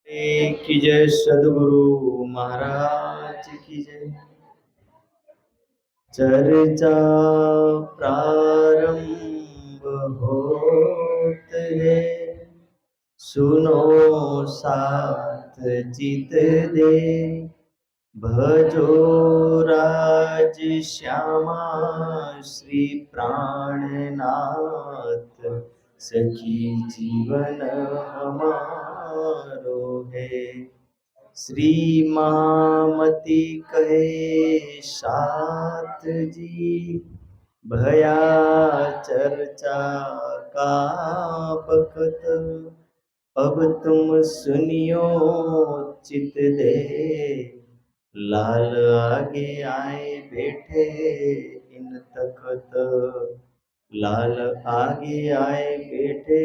की जय। सदगुरु महाराज की जय। चर्चा प्रारंभ होत है, सुनो साथ चित दे। भजो राज श्यामा श्री प्राणनाथ, सखी जीवन हमारो है। श्री महामति कहे साथ जी, भया चर्चा का बखत। अब तुम सुनियो चित दे, लाल आगे आए बैठे इन तखत। लाल आगे आए बैठे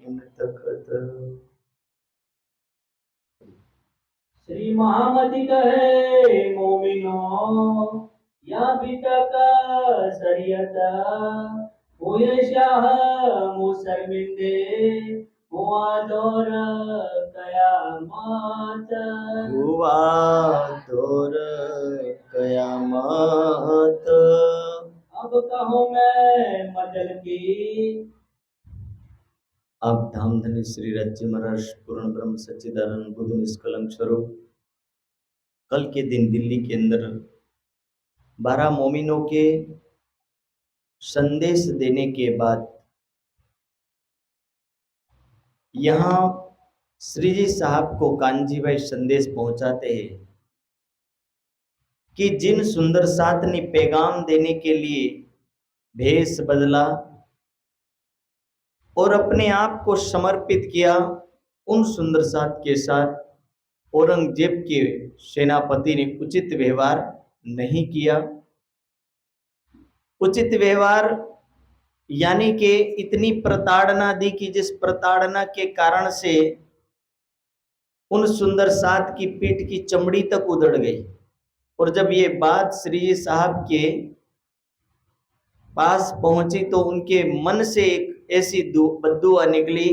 इन तखत। श्री महामति कहे मोमिनो, या भी तक शरीयत हुए शाह मुसलमिंदे, हुआ दौर कयामत। हुआ दौर कयामत। अब कहूँ मैं मजल की, अब धाम धन्य श्री राज्य महाराज पूर्ण ब्रह्म सच्चिदानंद बुद्ध निष्कलंक स्वरूप कल के दिन दिल्ली के अंदर 12 मोमिनों के संदेश देने के बाद यहाँ श्री जी साहब को कांजी भाई संदेश पहुंचाते हैं कि जिन सुंदर साथ ने पैगाम देने के लिए भेष बदला और अपने आप को समर्पित किया, उन सुंदर साथ के साथ औरंगजेब के सेनापति ने उचित व्यवहार नहीं किया। उचित व्यवहार यानी कि इतनी प्रताड़ना दी कि जिस प्रताड़ना के कारण से उन सुंदर साथ की पीठ की चमड़ी तक उधड़ गई। और जब ये बात श्री जी साहब के पास पहुंची तो उनके मन से एक ऐसी बद्दुआ निकली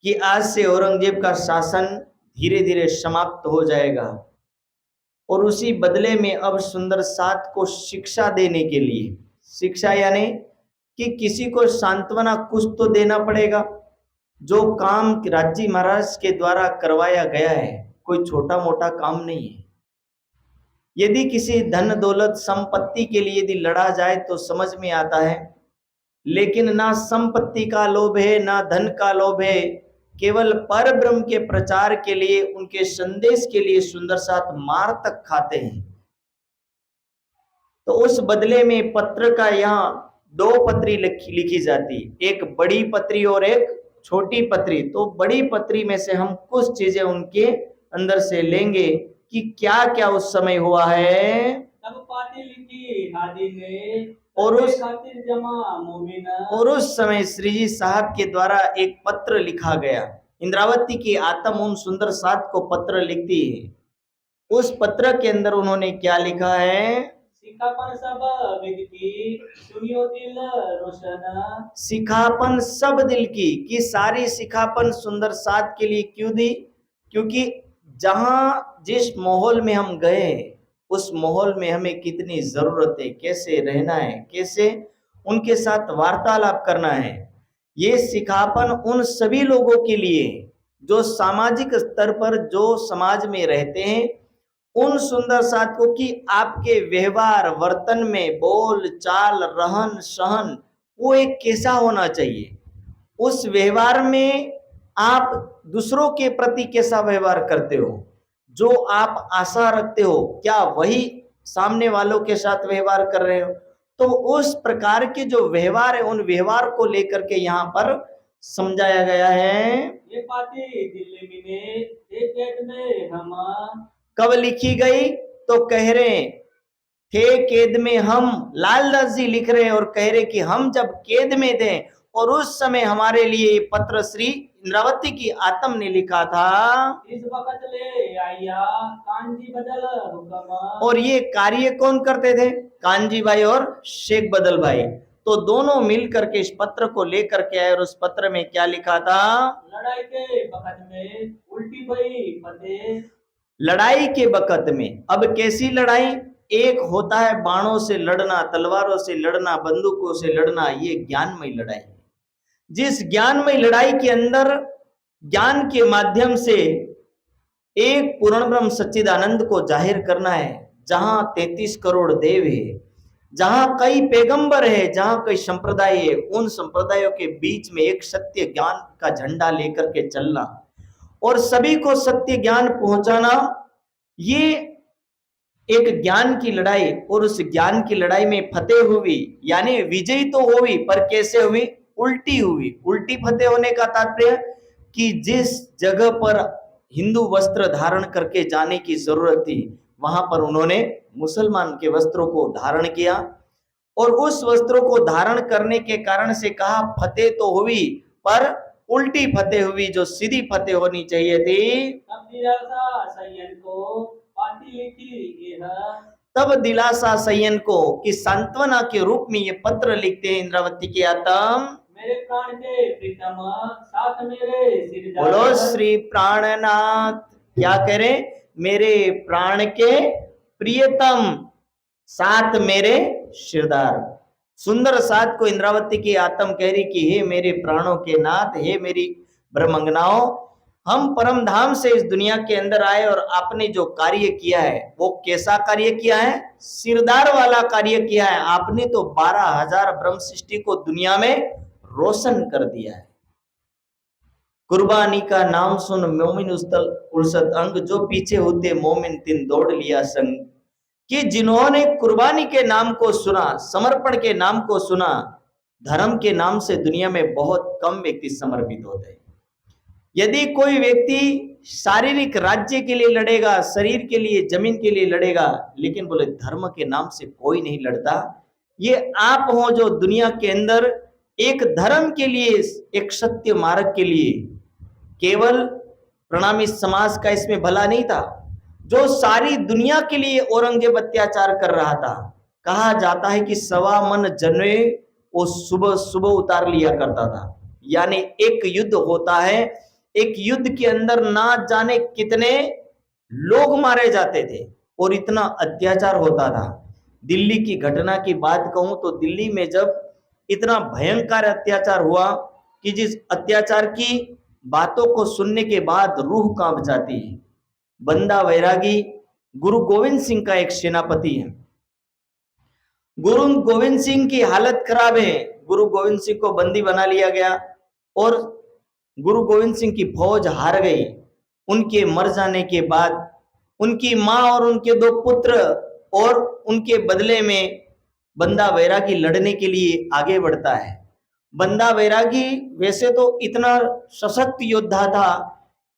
कि आज से औरंगजेब का शासन धीरे धीरे समाप्त हो जाएगा। और उसी बदले में अब सुंदर साथ को शिक्षा देने के लिए, शिक्षा यानी कि किसी को सांत्वना कुछ तो देना पड़ेगा। जो काम राज्य महाराज के द्वारा करवाया गया है कोई छोटा मोटा काम नहीं है। यदि किसी धन दौलत संपत्ति के लिए यदि लड़ा जाए तो समझ में आता है, लेकिन ना संपत्ति का लोभ है ना धन का लोभ है। केवल पर ब्रह्म के प्रचार के लिए, उनके संदेश के लिए सुंदर साथ मार तक खाते हैं। तो उस बदले में पत्र का यहाँ 2 पत्री लिखी जाती, एक बड़ी पत्री और एक छोटी पत्री। तो बड़ी पत्री में से हम कुछ चीजें उनके अंदर से लेंगे कि क्या क्या उस समय हुआ है। तब पाती लिखी हादी ने, और उस खातिर जमा मोमिना। और उस समय श्री जी साहब के द्वारा एक पत्र लिखा गया। इंद्रावती की आत्म उन सुंदर साथ को पत्र लिखती है। उस पत्र के अंदर उन्होंने क्या लिखा है? सिखापन सब विद की, सुनियो दिल रोशन। सिखापन सब दिल की, कि सारी सिखापन सुंदर साथ के लिए क्यों दी? क्योंकि जहां जिस माहौल में हम गए उस माहौल में हमें कितनी जरूरत है, कैसे रहना है, कैसे उनके साथ वार्तालाप करना है। ये सिखापन उन सभी लोगों के लिए जो सामाजिक स्तर पर जो समाज में रहते हैं, उन सुंदर साथ को कि आपके व्यवहार वर्तन में बोल चाल रहन सहन वो एक कैसा होना चाहिए। उस व्यवहार में आप दूसरों के प्रति कैसा व्यवहार करते हो, जो आप आशा रखते हो क्या वही सामने वालों के साथ व्यवहार कर रहे हो। तो उस प्रकार के जो व्यवहार है उन व्यवहार को लेकर के यहाँ पर समझाया गया है। ये बातें दिल्ली में एक में हम कब लिखी गई? तो कह रहे थे कैद में हम, लालदास जी लिख रहे हैं और कह रहे कि हम जब कैद में थे और उस समय हमारे लिए पत्र श्री इंद्रावती की आत्म ने लिखा था। इस वक्त ले आया कांजी बदल हुक्म। और ये कार्य कौन करते थे? कांजी भाई और शेख बदल भाई। तो दोनों मिल करके इस पत्र को लेकर के आए और उस पत्र में क्या लिखा था? लड़ाई के वक्त में उल्टी भई फतेह। लड़ाई के वक्त में। अब कैसी लड़ाई? एक होता है बाणों से लड़ना, तलवारों से लड़ना, बंदूकों से लड़ना, ये ज्ञानमय लड़ाई है। जिस ज्ञानमय लड़ाई के अंदर ज्ञान के माध्यम से एक पूर्ण ब्रह्म सच्चिदानंद को जाहिर करना है, जहां 33 करोड़ देव है, जहां कई पैगंबर है, जहां कई संप्रदाय है, उन संप्रदायों के बीच में एक सत्य ज्ञान का झंडा लेकर के चलना और सभी को सत्य ज्ञान पहुंचाना, ये एक ज्ञान की लड़ाई। और उस ज्ञान की लड़ाई में फतेह हुई, यानी विजय तो हुई, पर कैसे हुई? उल्टी हुई। उल्टी फतेह होने का तात्पर्य कि जिस जगह पर हिंदू वस्त्र धारण करके जाने की जरूरत थी, वहां पर उन्होंने मुसलमान के वस्त्रों को धारण किया और उस वस्त्रों को धारण करने के कारण से कहा फतेह तो हुई, पर उल्टी फतेह हुई, जो सीधी फतेह होनी चाहिए थी। तब दिलासा सैयद को पाती लिखी यह। तब दिलासा सैयन को कि सांत्वना के रूप में ये पत्र लिखते हैं इंद्रावती के आतम, मेरे प्राण के प्रीतम साथ मेरे सिर बोलो डाल। श्री प्राणनाथ। क्या करें? मेरे प्राण के प्रियतम साथ मेरे सिरदार। सुंदर साथ को इंद्रावती की आत्म कह रही कि हे मेरे प्राणों के नाथ, हे मेरी ब्रह्मंगनाओं, हम परम धाम से इस दुनिया के अंदर आए और आपने जो कार्य किया है वो कैसा कार्य किया है? सिरदार वाला कार्य किया है। आपने तो 12,000 ब्रह्म सृष्टि को दुनिया में रोशन कर दिया है। कुर्बानी का नाम सुन मोमिन उलसत अंग, जो पीछे होते मोमिन तिन दौड़ लिया संग। कि जिन्होंने कुर्बानी के नाम को सुना, समर्पण के नाम को सुना, धर्म के नाम से दुनिया में बहुत कम व्यक्ति समर्पित होते हैं। यदि कोई व्यक्ति शारीरिक राज्य के लिए लड़ेगा, शरीर के लिए, जमीन के लिए लड़ेगा, लेकिन बोले धर्म के नाम से कोई नहीं लड़ता। ये आप हो जो दुनिया के अंदर एक धर्म के लिए, एक सत्य मार्ग के लिए, केवल प्रणामी समाज का इसमें भला नहीं था, जो सारी दुनिया के लिए औरंगजेब अत्याचार कर रहा था। कहा जाता है कि 1.25 मन जने वो सुबह सुबह उतार लिया करता था। यानी एक युद्ध होता है, एक युद्ध के अंदर ना जाने कितने लोग मारे जाते थे और इतना अत्याचार होता था। दिल्ली की घटना की बात कहूं तो दिल्ली में जब इतना भयंकर अत्याचार हुआ कि जिस अत्याचार की बातों को सुनने के बाद रूह कांप जाती है। बंदा वैरागी गुरु गोविंद सिंह का एक सेनापति है। गुरु गोविंद सिंह की हालत खराब है। गुरु गोविंद सिंह को बंदी बना लिया गया और गुरु गोविंद सिंह की फौज हार गई। उनके मर जाने के बाद उनकी मां और उनके 2 पुत्र और उनके बदले में बंदा वैरागी लड़ने के लिए आगे बढ़ता है। बंदा वैरागी वैसे तो इतना सशक्त योद्धा था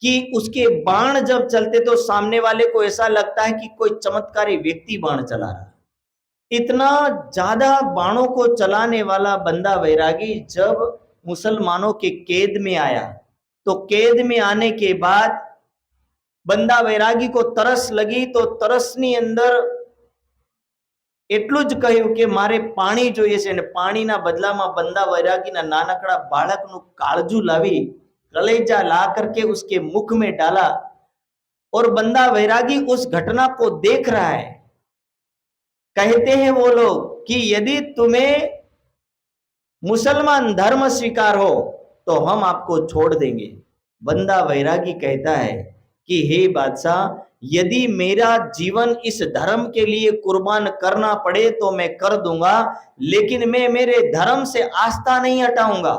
कि उसके बाण जब चलते तो सामने वाले को ऐसा लगता है कि कोई चमत्कारी व्यक्ति बाण चला रहा है। इतना ज्यादा बाणों को चलाने वाला बंदा वैरागी जब मुसलमानों के कैद में आया, तो कैद में आने के बाद बंदा वैरागी को तरस लगी, तो तरसनी अंदर એટલું જ કહ્યું કે મારે પાણી જોઈએ છે, અને પાણીના બદલામાં બંદા વૈરાગીના નાનકડા બાળકનું કાળજું લાવી कलेजा ला करके उसके मुख में डाला और बंदा वैरागी उस घटना को देख रहा है। कहते हैं वो लोग कि यदि तुम्हें मुसलमान धर्म स्वीकार हो तो हम आपको छोड़ देंगे। बंदा वैरागी कहता है कि हे बादशाह, यदि मेरा जीवन इस धर्म के लिए कुर्बान करना पड़े तो मैं कर दूंगा, लेकिन मैं मेरे धर्म से आस्था नहीं हटाऊंगा।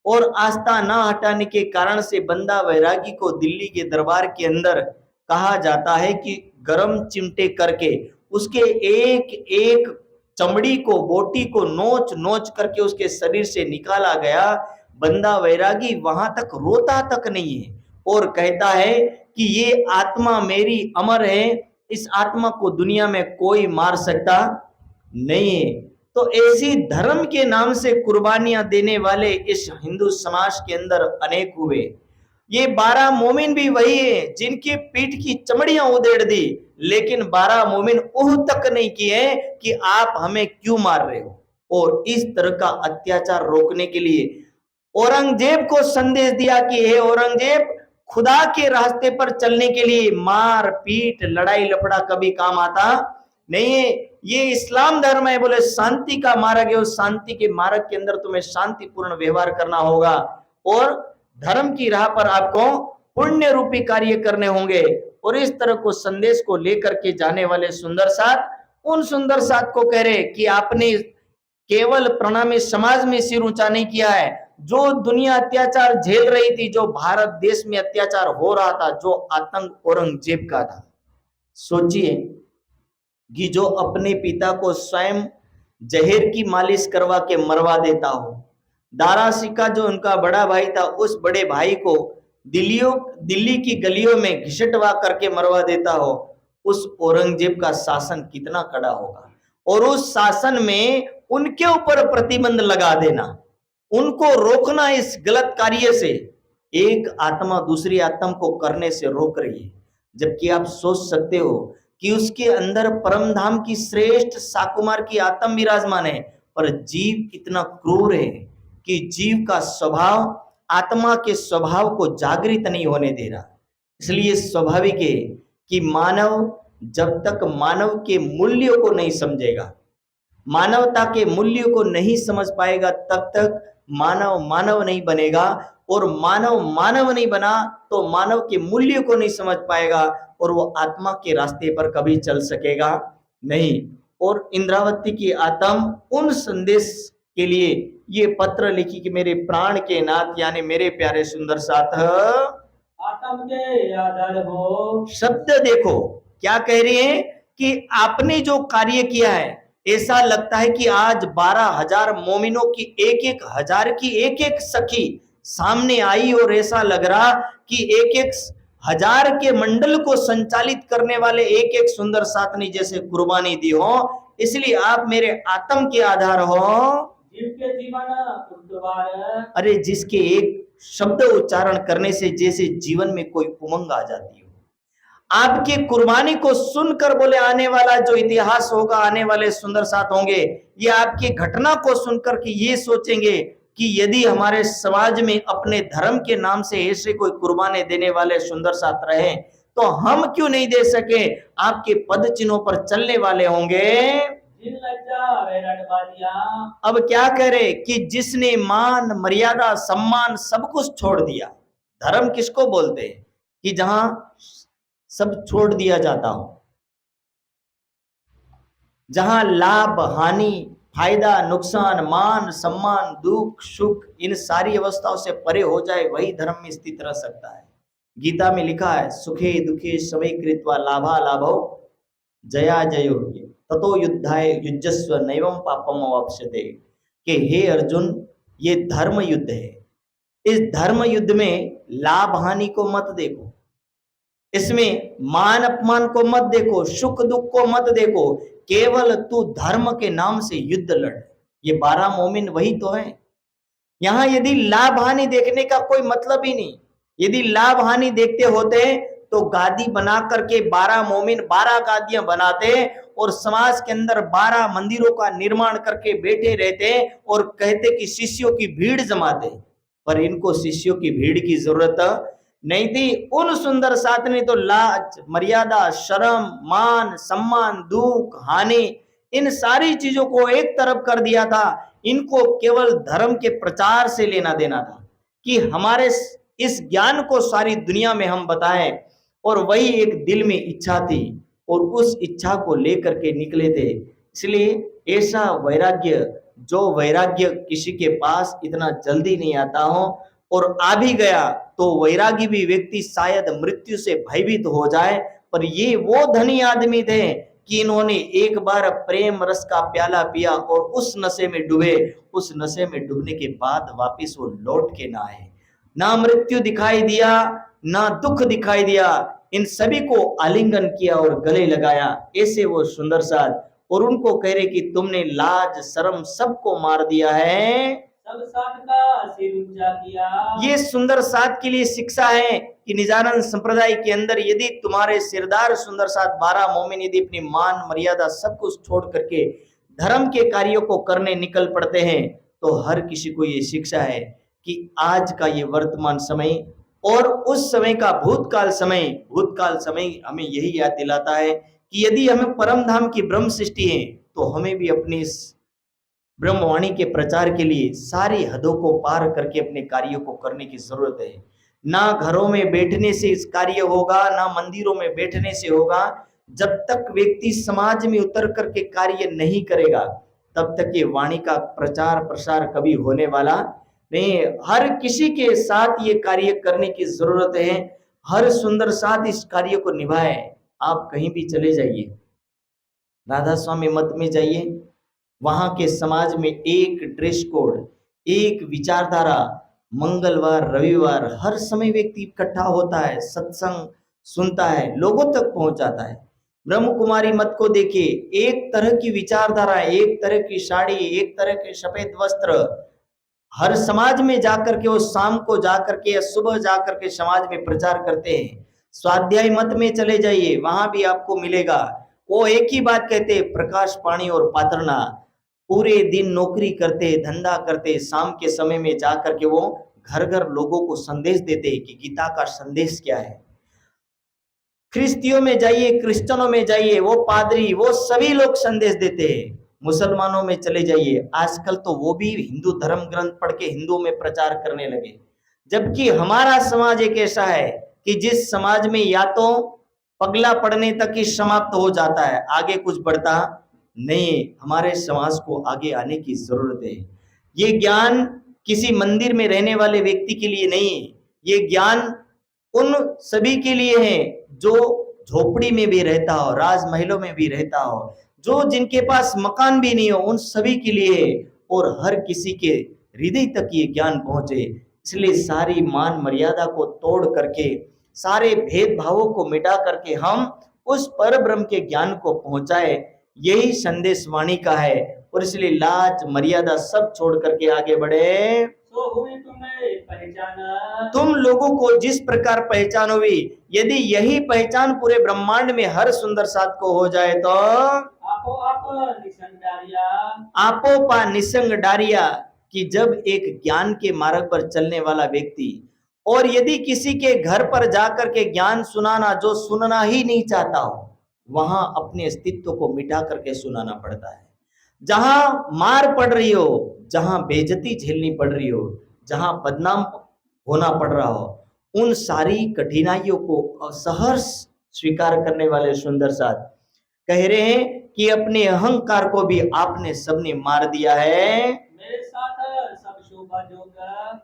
और आस्था ना हटाने के कारण से बंदा वैरागी को दिल्ली के दरबार के अंदर कहा जाता है कि गरम चिमटे करके उसके एक एक चमड़ी को, बोटी को नोच नोच करके उसके शरीर से निकाला गया। बंदा वैरागी वहां तक रोता तक नहीं है और कहता है कि ये आत्मा मेरी अमर है, इस आत्मा को दुनिया में कोई मार सकता नहीं है। तो ऐसी धर्म के नाम से कुर्बानियां देने वाले इस हिंदू समाज के अंदर अनेक हुए। ये 12 मोमिन भी वही है जिनकी पीठ की चमड़ियां उधेड़ दी, लेकिन 12 मोमिन ओह तक नहीं किए कि आप हमें क्यों मार रहे हो। और इस तरह का अत्याचार रोकने के लिए औरंगजेब को संदेश दिया कि हे औरंगजेब, खुदा के रास्ते पर चलने के लिए मार पीट लड़ाई लफड़ा कभी काम आता नहीं है। ये इस्लाम धर्म है, बोले शांति का मार्ग है, उस शांति के मार्ग के अंदर तुम्हें शांतिपूर्ण व्यवहार करना होगा और धर्म की राह पर आपको पुण्य रूपी कार्य करने होंगे। और इस तरह को संदेश को लेकर के जाने वाले सुंदर साथ उन सुंदर साथ को कह रहे कि आपने केवल प्रणामी समाज में सिर ऊंचा नहीं किया है, जो दुनिया अत्याचार झेल रही थी, जो भारत देश में अत्याचार हो रहा था, जो आतंक औरंगजेब का था। सोचिए कि जो अपने पिता को स्वयं जहर की मालिश करवा के मरवा देता हो, दारा सिक्का जो उनका बड़ा भाई था, उस बड़े भाई को दिल्ली की गलियों में घिसटवा करके मरवा देता हो, उस औरंगजेब का शासन कितना कड़ा होगा। और उस शासन में उनके ऊपर प्रतिबंध लगा देना, उनको रोकना इस गलत कार्य से, एक आत्मा दूसरी आत्मा को करने से रोक रही है। जबकि आप सोच सकते हो कि उसके अंदर परम धाम की श्रेष्ठ साकुमार की आत्मा विराजमान है, पर जीव इतना क्रूर है कि जीव का स्वभाव आत्मा के स्वभाव को जागृत नहीं होने दे रहा। इसलिए स्वाभाविक है कि मानव जब तक मानव के मूल्यों को नहीं समझेगा, मानवता के मूल्यों को नहीं समझ पाएगा, तब तक मानव मानव नहीं बनेगा। और मानव मानव नहीं बना तो मानव के मूल्यों को नहीं समझ पाएगा और वो आत्मा के रास्ते पर कभी चल सकेगा नहीं। और इंद्रावती की आत्मा उन संदेश के लिए ये पत्र लिखी कि मेरे प्राण के नाथ यानी मेरे प्यारे सुंदर साथ, आत्म के आधार हो। शब्द देखो क्या कह रही है कि आपने जो कार्य किया है, ऐसा लगता है कि आज 12,000 मोमिनों की एक हजार की एक सखी सामने आई और ऐसा लग रहा कि एक हजार के मंडल को संचालित करने वाले एक सुंदर साथ ने जैसे कुर्बानी दी हो। इसलिए आप मेरे आत्म के आधार हो। जीव के जीवन अरे जिसके एक शब्द उच्चारण करने से जैसे जीवन में कोई उमंग आ जाती हो। आपकी कुर्बानी को सुनकर बोले आने वाला जो इतिहास होगा, आने वाले सुंदर साथ होंगे, ये आपकी घटना को सुनकर के ये सोचेंगे कि यदि हमारे समाज में अपने धर्म के नाम से ऐसे कोई कुर्बानी देने वाले सुंदर साथ रहे तो हम क्यों नहीं दे सके। आपके पद चिन्हों पर चलने वाले होंगे। अब क्या करे कि जिसने मान मर्यादा सम्मान सब कुछ छोड़ दिया। धर्म किसको बोलते हैं कि जहां सब छोड़ दिया जाता हो, जहां लाभ हानि फायदा नुकसान मान सम्मान दुख सुख इन सारी अवस्थाओं से परे हो जाए, वही धर्म में स्थित रह सकता है। गीता में लिखा है सुखे दुखे सवै कृत्वा लाभा लाभो जया जयो ततो युद्धाय युजस्व नैवं पापम अवाप्स्यते। कि हे अर्जुन, ये धर्म युद्ध है। इस धर्म युद्ध में लाभ हानि को मत देखो, इसमें मान अपमान को मत देखो, सुख दुख को मत देखो, केवल तू धर्म के नाम से युद्ध लड़। ये 12 मोमिन वही तो है। यहां यदि लाभ हानि देखने का कोई मतलब ही नहीं। यदि लाभ हानि देखते होते तो गादी बना करके 12 मोमिन 12 गादियां बनाते और समाज के अंदर 12 मंदिरों का निर्माण करके बैठे रहते और कहते कि शिष्यों की भीड़ जमाते। पर इनको शिष्यों की भीड़ की जरूरत नहीं थी। उन सुंदर साथ ने तो लाज मर्यादा शर्म मान सम्मान दुख हानि इन सारी चीजों को एक तरफ कर दिया था। इनको केवल धर्म के प्रचार से लेना देना था कि हमारे इस ज्ञान को सारी दुनिया में हम बताएं। और वही एक दिल में इच्छा थी और उस इच्छा को लेकर के निकले थे। इसलिए ऐसा वैराग्य, जो वैराग्य किसी के पास इतना जल्दी नहीं आता हो और आ भी गया तो वैरागी भी व्यक्ति शायद मृत्यु से भयभीत हो जाए। पर ये वो धनी आदमी थे कि इन्होंने एक बार प्रेम रस का प्याला पिया और उस नशे में डूबे। उस नशे में डूबने के बाद वापिस वो लौट के ना आए। ना मृत्यु दिखाई दिया ना दुख दिखाई दिया, इन सभी को आलिंगन किया और गले लगाया। ऐसे वो सुंदर साथ और उनको कह रहे कि तुमने लाज शर्म सबको मार दिया है, सब साथ का सिर ऊंचा किया। ये सुंदर साथ के लिए शिक्षा है कि निजानंद संप्रदाय के अंदर यदि तुम्हारे सिरदार सुंदर साथ 12 मोमिन यदि अपनी मान मर्यादा सब कुछ छोड़ करके धर्म के कार्यों को करने निकल पड़ते हैं, तो हर किसी को ये शिक्षा है कि आज का ये वर्तमान समय और उस समय का भूतकाल समय हमें यही याद दिलाता है कि यदि हमें परम धाम की ब्रह्म सृष्टि है, तो हमें भी अपनी इस ब्रह्मवाणी के प्रचार के लिए सारी हदों को पार करके अपने कार्यों को करने की जरूरत है। ना घरों में बैठने से इस कार्य होगा, ना मंदिरों में बैठने से होगा। जब तक व्यक्ति समाज में उतर करके कार्य नहीं करेगा, तब तक ये वाणी का प्रचार प्रसार कभी होने वाला नहीं। हर किसी के साथ ये कार्य करने की जरूरत है। हर सुंदर साथ इस कार्य को निभाए। आप कहीं भी चले जाइए, राधा स्वामी मत में जाइए, वहां के समाज में एक ड्रेस कोड, एक विचारधारा, मंगलवार रविवार हर समय व्यक्ति इकट्ठा होता है, सत्संग सुनता है, लोगों तक पहुंचाता है। ब्रह्म कुमारी मत को देखिए, एक तरह की विचारधारा, एक तरह की साड़ी, एक तरह के सफेद वस्त्र, हर समाज में जाकर के वो शाम को जाकर के या सुबह जाकर के समाज में प्रचार करते हैं। स्वाध्याय मत में चले जाइए, वहां भी आपको मिलेगा। वो एक ही बात कहते हैं, प्रकाश पानी और पात्रना। पूरे दिन नौकरी करते, धंधा करते, शाम के समय में जाकर के वो घर घर लोगों को संदेश देते हैं कि गीता का संदेश क्या है। ख्रिस्तियों में जाइए, क्रिश्चियनों में जाइए, वो पादरी, वो सभी लोग संदेश देते हैं। मुसलमानों में चले जाइए, आजकल तो वो भी हिंदू धर्म ग्रंथ पढ़ के हिंदू में प्रचार करने लगे। जबकि हमारा समाज एक ऐसा है कि जिस समाज में या तो पगला पड़ने तक ही समाप्त हो जाता है, आगे कुछ बढ़ता नहीं। हमारे समाज को आगे आने की जरूरत है। ये ज्ञान किसी मंदिर में रहने वाले व्यक्ति के लिए नहीं है, ये ज्ञान उन सभी के लिए है जो झोपड़ी में भी रहता हो, राजमहलों में भी रहता हो, जो जिनके पास मकान भी नहीं हो, उन सभी के लिए है। और हर किसी के हृदय तक ये ज्ञान पहुंचे। इसलिए सारी मान मर्यादा को तोड़ करके, सारे भेदभावों को मिटा करके हम उस पर ब्रह्म के ज्ञान को पहुंचाए, यही संदेश वाणी का है। और इसलिए लाज मर्यादा सब छोड़ करके आगे बढ़े। सो हुई तुम्हें पहचान, तुम लोगों को जिस प्रकार पहचान हुई, यदि यही पहचान पूरे ब्रह्मांड में हर सुंदर साथ को हो जाए तो आपो आप निसंग डारिया, आपो पा निसंग डारिया, कि जब एक ज्ञान के मार्ग पर चलने वाला व्यक्ति और यदि किसी के घर पर जाकर के ज्ञान सुनाना जो सुनना ही नहीं चाहता हो, वहां अपने अस्तित्व को मिटा करके सुनाना पड़ता है। जहां मार पड़ रही हो, जहां बेइज्जती झेलनी पड़ रही हो, जहां बदनाम होना पड़ रहा हो, उन सारी कठिनाइयों को सहर्ष स्वीकार करने वाले सुंदर साथ कह रहे हैं कि अपने अहंकार को भी आपने सबने मार दिया है। मेरे साथ सब शोभा जोग,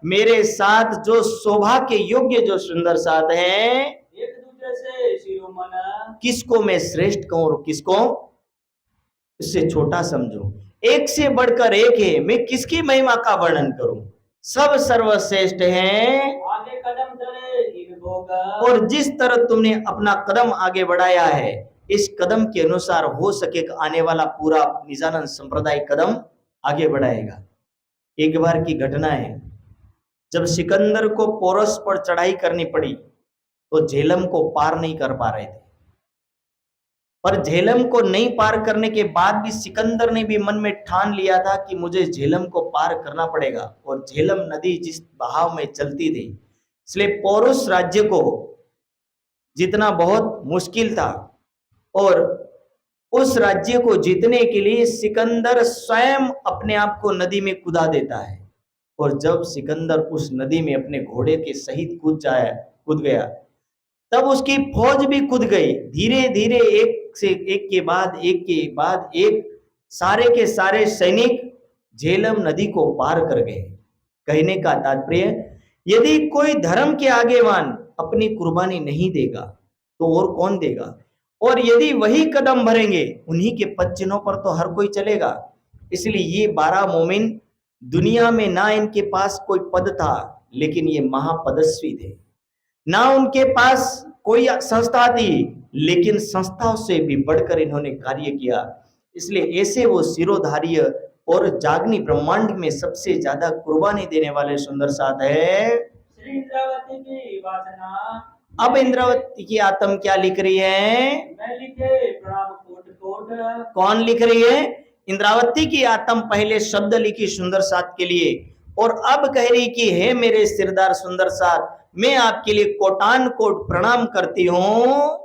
मेरे साथ जो शोभा के योग्य जो सुंदर साथ हैं, एक दूसरे से शिरोमन, किसको मैं श्रेष्ठ कहूं और किसको इससे छोटा समझूं। एक से बढ़कर एक है, मैं किसकी महिमा का वर्णन करूं। सब सर्वश्रेष्ठ हैं। आगे कदम धरे इन भोग, और जिस तरह तुमने अपना कदम आगे बढ़ाया है, इस कदम के अनुसार हो सके आने वाला पूरा निजानंद संप्रदाय कदम आगे बढ़ाएगा। एक बार की घटना है, जब सिकंदर को पोरस पर चढ़ाई करनी पड़ी तो झेलम को पार नहीं कर पा रहे थे। पर झेलम को नहीं पार करने के बाद भी सिकंदर ने भी मन में ठान लिया था कि मुझे झेलम को पार करना पड़ेगा। और झेलम नदी जिस बहाव में चलती थी, इसलिए पौरुष राज्य को जीतना बहुत मुश्किल था। और उस राज्य को जीतने के लिए सिकंदर स्वयं अपने आप को नदी में कूदा देता है। और जब सिकंदर उस नदी में अपने घोड़े के सहित कूद गया, तब उसकी फौज भी कूद गई। धीरे धीरे एक से एक के बाद एक सारे के सारे सैनिक झेलम नदी को पार कर गए। कहने का तात्पर्य, यदि कोई धर्म के आगेवान अपनी कुर्बानी नहीं देगा तो और कौन देगा। और यदि वही कदम भरेंगे, उन्हीं के पद चिन्हों पर तो हर कोई चलेगा। इसलिए ये 12 मोमिन दुनिया में ना इनके पास कोई पद था, लेकिन ये महापदस्वी थे। ना उनके पास कोई संस्था थी, लेकिन संस्थाओं से भी बढ़कर इन्होंने कार्य किया। इसलिए ऐसे वो सिरोधार्य और जागनी ब्रह्मांड में सबसे ज्यादा कुर्बानी देने वाले सुंदर साथ है। श्री इंद्रावती की वासना, अब इंद्रावती की आत्म क्या लिख रही है? मैं लिखे प्रणाम कोट कोट, कौन लिख रही है? इंद्रावती की आत्म पहले शब्द लिखी सुंदर साथ के लिए, और अब कह रही कि हे मेरे सिरदार सुंदर साथ, मैं आपके लिए कोटान कोट प्रणाम करती हूं।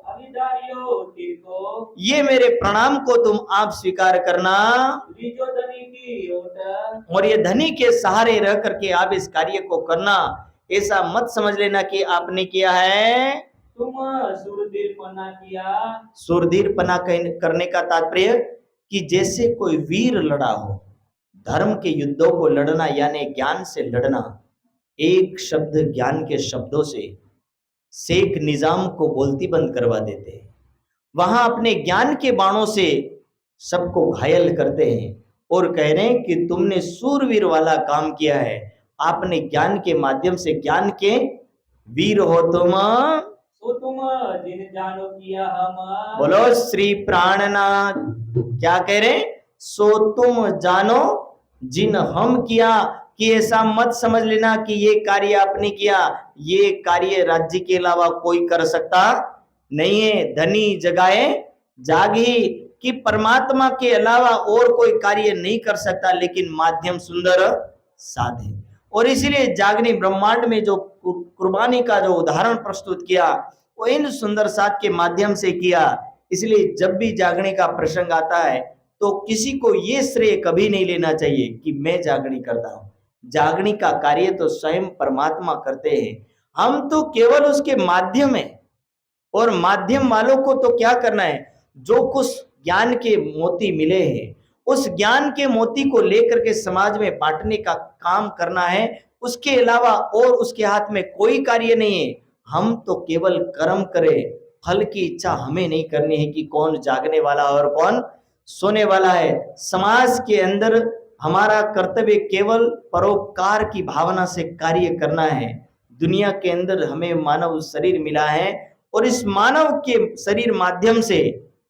अभिदारियो तिरको ये मेरे प्रणाम को तुम आप स्वीकार करना, लीजो धनी की ओट और ये धनी के सहारे रह करके आप इस कार्य को करना। ऐसा मत समझ लेना कि आपने किया है। तुम सुरदीरपना किया सुरधीरपना करने का तात्पर्य कि जैसे कोई वीर लड़ा हो, धर्म के युद्धों को लड़ना यानी ज्ञान से लड़ना। एक शब्द ज्ञान के शब्दों से शेख निजाम को बोलती बंद करवा देते हैं, वहां अपने ज्ञान के बाणों से सबको घायल करते हैं और कह रहे हैं कि तुमने सूरवीर वाला काम किया है, आपने ज्ञान के माध्यम से ज्ञान के वीर हो तुम। सो तुम जिन जानो किया हम बोलो श्री प्राणनाथ। क्या कह रहे हैं? सो तुम जानो जिन हम किया, कि ऐसा मत समझ लेना कि ये कार्य आपने किया, ये कार्य राज्य के अलावा कोई कर सकता नहीं है। धनी जगाए जागी, कि परमात्मा के अलावा और कोई कार्य नहीं कर सकता, लेकिन माध्यम सुंदर साध है। और इसीलिए जागनी ब्रह्मांड में जो कुर्बानी का जो उदाहरण प्रस्तुत किया, वो इन सुंदर साध के माध्यम से किया। इसलिए जब भी जागने का प्रसंग आता है तो किसी को ये श्रेय कभी नहीं लेना चाहिए कि मैं जागनी करता हूं। जागनी का कार्य तो स्वयं परमात्मा करते हैं, हम तो केवल उसके माध्यम है। और माध्यम वालों को तो क्या करना है, जो कुछ ज्ञान के मोती मिले हैं उस ज्ञान के मोती को लेकर के समाज में बांटने का काम करना है। उसके अलावा और उसके हाथ में कोई कार्य नहीं है। हम तो केवल कर्म करें, फल की इच्छा हमें नहीं करनी है कि कौन जागने वाला और कौन सोने वाला है। समाज के अंदर हमारा कर्तव्य केवल परोपकार की भावना से कार्य करना है। दुनिया के अंदर हमें मानव शरीर मिला है और इस मानव के शरीर माध्यम से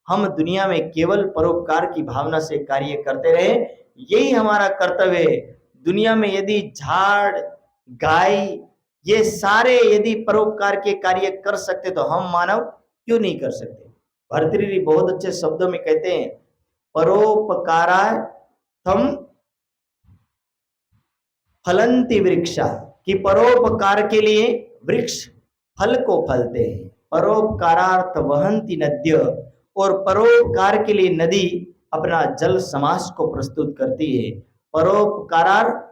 हम दुनिया में केवल परोपकार की भावना से कार्य करते रहे, यही हमारा कर्तव्य है। दुनिया में यदि झाड़ गाय ये सारे यदि परोपकार के कार्य कर सकते तो हम मानव क्यों नहीं कर सकते। भर्तृहरि बहुत अच्छे शब्दों में कहते हैं, परोपकारार्थम फलंति वृक्षा, कि परोपकार के लिए वृक्ष फल को फलते हैं। परोपकारार्थ वहंति नद्य, और परोपकार के लिए नदी अपना जल समाज को प्रस्तुत करती है। परोपकारार्थम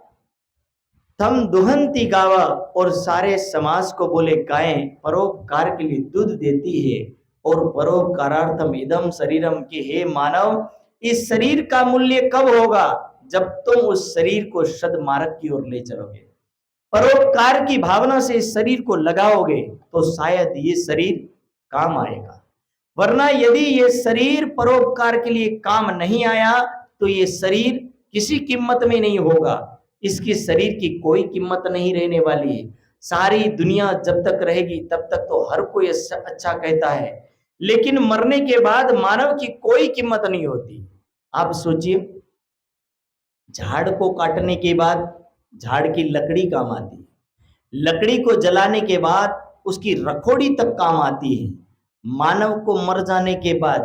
दुहंती गावा, और सारे समाज को बोले गायें परोपकार के लिए दूध देती है। और परोपकारार्थम इदम शरीरम, की हे मानव इस शरीर का मूल्य कब होगा, जब तुम उस शरीर को सद्मार्ग की ओर ले चलोगे, परोपकार की भावना से इस शरीर को लगाओगे तो शायद ये शरीर काम आएगा। वरना यदि ये शरीर परोपकार के लिए काम नहीं आया तो ये शरीर किसी कीमत में नहीं होगा। इसकी शरीर की कोई कीमत नहीं रहने वाली है। सारी दुनिया जब तक रहेगी तब तक तो हर कोई अच्छा कहता है, लेकिन मरने के बाद मानव की कोई कीमत नहीं होती। आप सोचिए, झाड़ को काटने के बाद झाड़ की लकड़ी काम आती है, लकड़ी को जलाने के बाद उसकी रखोड़ी तक काम आती है। मानव को मर जाने के बाद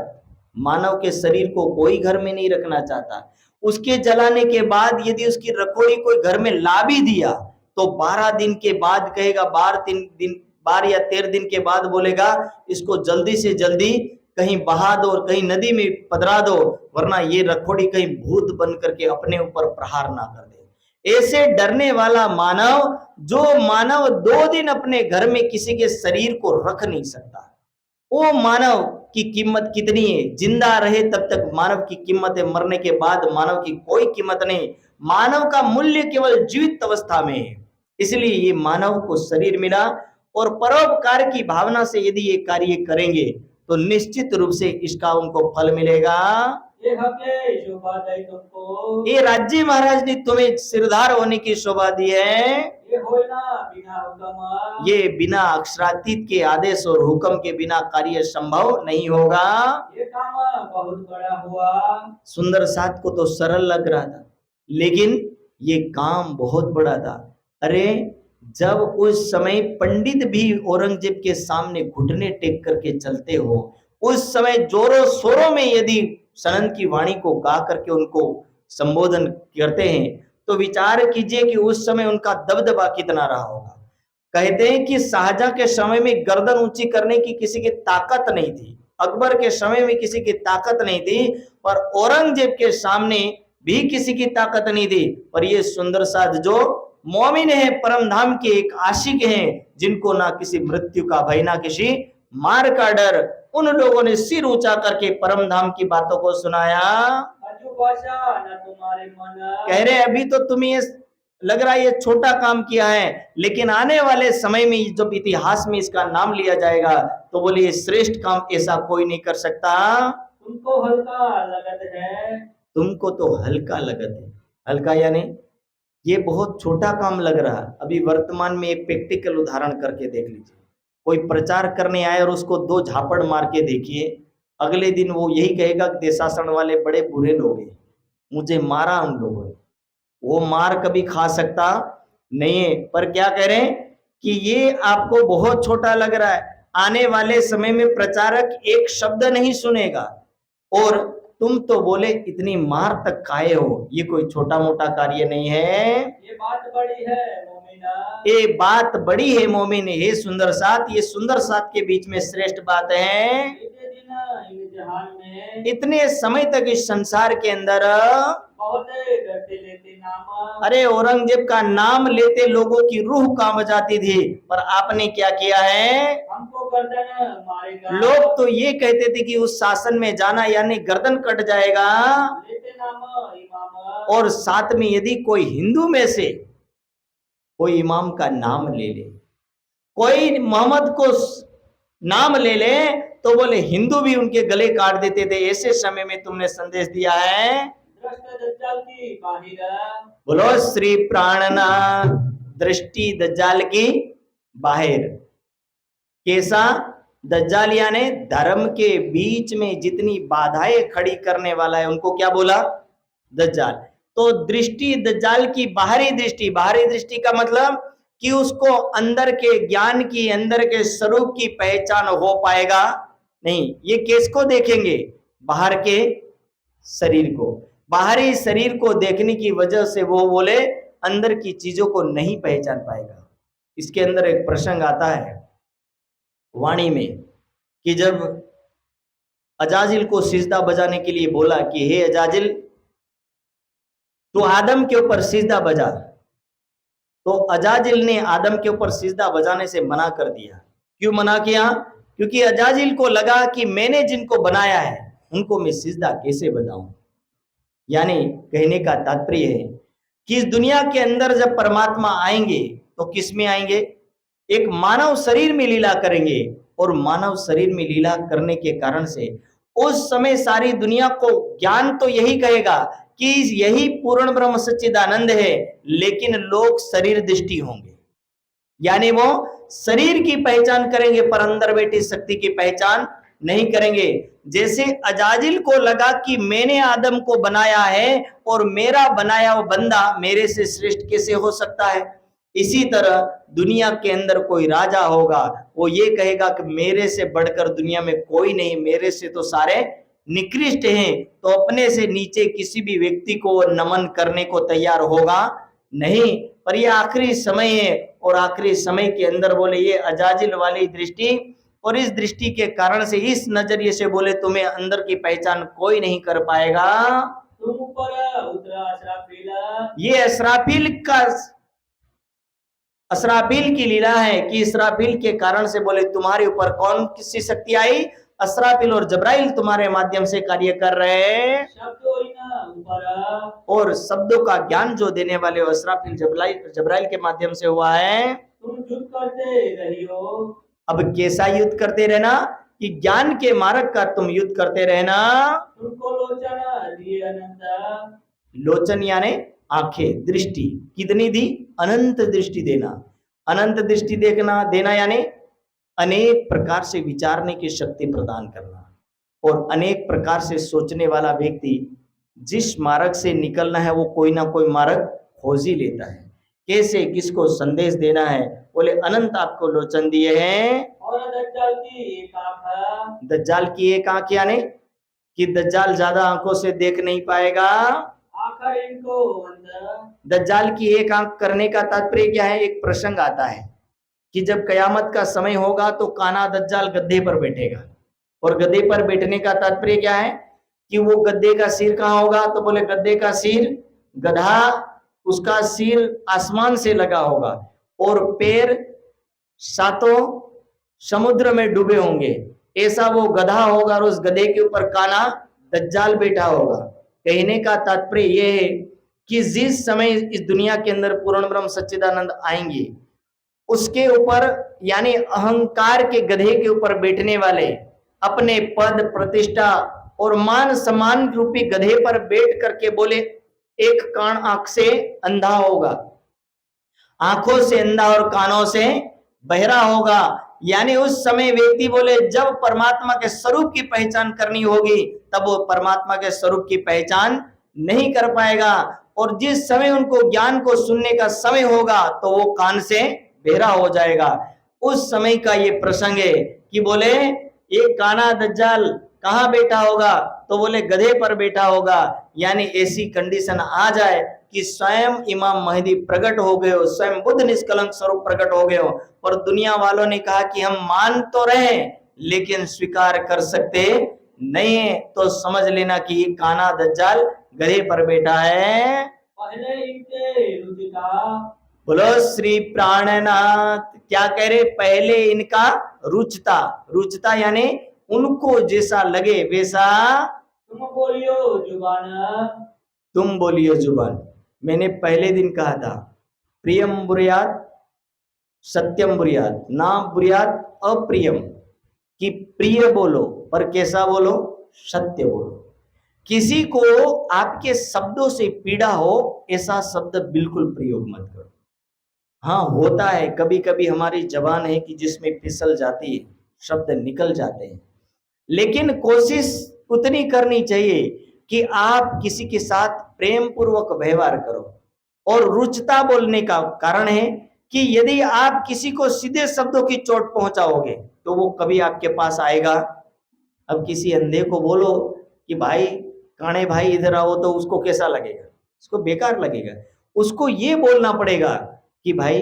मानव के शरीर को कोई घर में नहीं रखना चाहता। उसके जलाने के बाद यदि उसकी रखोड़ी कोई घर में ला भी दिया तो 12 दिन के बाद कहेगा, 12 या 13 दिन के बाद बोलेगा इसको जल्दी से जल्दी कहीं बहा दो और कहीं नदी में पधरा दो, वरना ये रखोड़ी कहीं भूत बन करके अपने ऊपर प्रहार ना कर दे। ऐसे डरने वाला मानव, जो मानव 2 दिन अपने घर में किसी के शरीर को रख नहीं सकता, वो मानव की कीमत कितनी है। जिंदा रहे तब तक मानव की कीमत है, मरने के बाद मानव की कोई कीमत नहीं। मानव का मूल्य केवल जीवित अवस्था में है। इसलिए ये मानव को शरीर मिला और परोपकार की भावना से यदि ये कार्य करेंगे तो निश्चित रूप से इसका उनको फल मिलेगा। ये हके शोभा दे तुमको, ये राज्य महाराज ने तुम्हें सिरदार होने की शोभा दी है। ये होना बिना हुक्म, ये बिना अक्षरातीत के आदेश और हुक्म के बिना कार्य संभव नहीं होगा। ये काम बहुत बड़ा हुआ। सुंदर साथ को तो सरल लग रहा था, लेकिन ये काम बहुत बड़ा था। अरे जब उस समय पंडित भी औरंगजेब के सामने घुटने टेक करके चलते हो, उस समय जोरों शोरों में यदि सनन की वाणी को गा करके उनको संबोधन करते हैं, तो विचार कीजिए कि उस समय उनका दबदबा कितना रहा होगा। कहते हैं कि शाहजहां के समय में गर्दन ऊंची करने की किसी की ताकत नहीं थी, अकबर के समय में किसी की ताकत नहीं थी, पर औरंगजेब के सामने भी किसी की ताकत नहीं थी। पर ये सुंदर साध जो मोमिन है, परम धाम के एक आशिक हैं, जिनको ना किसी मृत्यु का भय ना किसी मार का डर, उन लोगों ने सिर ऊंचा करके परम धाम की बातों को सुनाया। अजू भाषा न तुम्हारे मन। कह रहे अभी तो तुम्हें ये लग रहा है ये छोटा काम किया है, लेकिन आने वाले समय में जब इतिहास में इसका नाम लिया जाएगा तो बोले ये श्रेष्ठ काम ऐसा कोई नहीं कर सकता। तुमको हल्का लगत है। तुमको तो हल्का लगत है। हल्का यानी ये बहुत छोटा काम लग रहा है। अभी वर्तमान में एक प्रैक्टिकल उदाहरण करके देख लीजिए। कोई प्रचार करने आए और उसको 2 झापड़ मार के देखिए, अगले दिन वो यही कहेगा कि देशासन वाले बड़े बुरे लोग हैं, मुझे मारा उन लोगों ने। वो मार कभी खा सकता नहीं है। पर क्या कह रहे हैं कि ये आपको बहुत छोटा लग रहा है, आने वाले समय में प्रचारक एक शब्द नहीं सुनेगा, और तुम तो बोले इतनी मार तक खाए हो। ये कोई छोटा मोटा कार्य नहीं है, ये बात बड़ी है मोमिना। ये बात बड़ी है मोमिन। हे सुंदर साथ, ये सुंदर साथ के बीच में श्रेष्ठ बात है। इतने दिन इन जहान में इतने समय तक इस संसार के अंदर बहुत डरते लेते नाम। अरे औरंगजेब का नाम लेते लोगों की रूह कांप जाती थी, पर आपने क्या किया है? हमको गर्दन मारेगा। लोग तो ये कहते थे कि उस शासन में जाना यानी गर्दन कट जाएगा। लेते नाम इमाम। और साथ में यदि कोई हिंदू में से कोई इमाम का नाम ले ले, कोई मोहम्मद को नाम ले ले, तो बोले हिंदू भी उनके गले काट देते थे। ऐसे समय में तुमने संदेश दिया है। दृष्ट दज्जाल की बाहिर। बोलो श्री प्राणनाथ, दृष्टि दज्जाल की बाहर। कैसा? दज्जाल यानी धर्म के बीच में जितनी बाधाएं खड़ी करने वाला है उनको क्या बोला? दज्जाल। तो दृष्टि दज्जाल की बाहरी दृष्टि। बाहरी दृष्टि का मतलब कि उसको अंदर के ज्ञान की, अंदर के स्वरूप की पहचान हो पाएगा नहीं। ये किसको देखेंगे? बाहर के शरीर को। बाहरी शरीर को देखने की वजह से वो बोले अंदर की चीजों को नहीं पहचान पाएगा। इसके अंदर एक प्रसंग आता है वाणी में कि जब अजाजिल को सिजदा बजाने के लिए बोला कि हे अजाजिल, तो आदम के ऊपर सिजदा बजा, तो अजाजिल ने आदम के ऊपर सिजदा बजाने से मना कर दिया। क्यों मना किया? क्योंकि अजाजिल को लगा कि मैंने जिनको बनाया है उनको मैं सिजदा कैसे बजाऊं। यानी कहने का तात्पर्य है कि इस दुनिया के अंदर जब परमात्मा आएंगे तो किस में आएंगे? एक मानव शरीर में लीला करेंगे, और मानव शरीर में लीला करने के कारण से उस समय सारी दुनिया को ज्ञान तो यही कहेगा कि यही पूर्ण ब्रह्म सच्चिदानंद है, लेकिन लोग शरीर दृष्टि होंगे, यानी वो शरीर की पहचान करेंगे पर अंदर बैठी शक्ति की पहचान नहीं करेंगे। जैसे अजाजिल को लगा कि मैंने आदम को बनाया है और मेरा बनाया हुआ बंदा मेरे से श्रेष्ठ कैसे हो सकता है, इसी तरह दुनिया के अंदर कोई राजा होगा, वो ये कहेगा कि मेरे से बढ़कर दुनिया में कोई नहीं, मेरे से तो सारे निकृष्ट हैं, तो अपने से नीचे किसी भी व्यक्ति को नमन करने को तैयार होगा नहीं। पर ये आखिरी समय है, और आखिरी समय के अंदर बोले ये अजाजिल वाली दृष्टि, और इस दृष्टि के कारण से, इस नजरिए से बोले तुम्हें अंदर की पहचान कोई नहीं कर पाएगा। तुम ऊपर उतरा असराफील। ये असराफील की लीला है कि इसराफील के कारण से बोले तुम्हारे ऊपर कौन किसकी शक्ति आई? असराफील और जब्राइल तुम्हारे माध्यम से कार्य कर रहे हैं। और शब्दों का ज्ञान जो देने वाले असराफील जब्राइल के माध्यम से हुआ है। तुम युद्ध करते रही हो। अब कैसा युद्ध करते रहना? कि ज्ञान के मार्ग का तुम युद्ध करते रहना। तुमको लोचन दिए अनंत। लोचन यानी आंखें, दृष्टि कितनी दी? अनंत दृष्टि देना। अनंत दृष्टि देखना देना यानी अनेक प्रकार से विचारने की शक्ति प्रदान करना, और अनेक प्रकार से सोचने वाला व्यक्ति जिस मार्ग से निकलना है वो कोई ना कोई मार्ग खोज ही लेता है। कैसे किसको संदेश देना है? बोले अनंत आपको लोचन दिए हैं। और दज्जाल की एक आंख। दज्जाल की एक आंख यानी कि दज्जाल ज्यादा आंखों से देख नहीं पाएगा। आखिर इनको अंदर दज्जाल की एक आंख करने का तात्पर्य क्या है? एक प्रसंग आता है कि जब कयामत का समय होगा तो काना दज्जाल गद्दे पर बैठेगा, और गद्दे पर बैठने का तात्पर्य क्या है कि वो गद्दे का सिर कहाँ होगा? तो बोले गद्दे का सिर, गधा उसका सिर आसमान से लगा होगा और पैर सातों समुद्र में डूबे होंगे, ऐसा वो गधा होगा और उस गधे के ऊपर काना दज्जाल बैठा होगा। कहने का तात्पर्य यह है कि जिस समय इस दुनिया के अंदर पूर्ण ब्रह्म सच्चिदानंद आएंगे, उसके ऊपर यानी अहंकार के गधे के ऊपर बैठने वाले अपने पद प्रतिष्ठा और मान सम्मान रूपी गधे पर बैठ करके बोले एक कान आंख से अंधा होगा, आंखों से अंधा और कानों से बहरा होगा। यानी उस समय व्यक्ति बोले जब परमात्मा के स्वरूप की पहचान करनी होगी तब वो परमात्मा के स्वरूप की पहचान नहीं कर पाएगा, और जिस समय उनको ज्ञान को सुनने का समय होगा तो वो कान से बहरा हो जाएगा। उस समय का ये प्रसंग है कि बोले ये काना दज्जाल कहाँ बैठा होगा? तो बोले गधे पर बैठा होगा। यानी ऐसी कंडीशन आ जाए कि स्वयं इमाम महदी प्रकट हो गए हो, स्वयं बुद्ध निष्कलंक स्वरूप प्रकट हो गए हो, और दुनिया वालों ने कहा कि हम मान तो रहे लेकिन स्वीकार कर सकते नहीं है, तो समझ लेना कि ये काना दज्जाल गधे पर बैठा है। पहले इनके रुचिता बोलो श्री प्राणनाथ। क्या कह रहे? पहले इनका रुचता, रुचता यानी उनको जैसा लगे वैसा तुम बोलियो जुबान, तुम बोलियो जुबान। मैंने पहले दिन कहा था प्रियम बुरियात सत्यम बुरियात, ना बुरियात अप्रियम, कि प्रिय बोलो पर कैसा बोलो? सत्य बोलो। किसी को आपके शब्दों से पीड़ा हो ऐसा शब्द बिल्कुल प्रयोग मत करो। हाँ, होता है कभी कभी हमारी जबान है कि जिसमें फिसल जाती है, शब्द निकल जाते हैं, लेकिन कोशिश उतनी करनी चाहिए कि आप किसी के साथ प्रेम पूर्वक व्यवहार करो। और रुचता बोलने का कारण है कि यदि आप किसी को सीधे शब्दों की चोट पहुंचाओगे तो वो कभी आपके पास आएगा। अब किसी अंधे को बोलो कि भाई काने भाई इधर आओ, तो उसको कैसा लगेगा? उसको बेकार लगेगा। उसको ये बोलना पड़ेगा कि भाई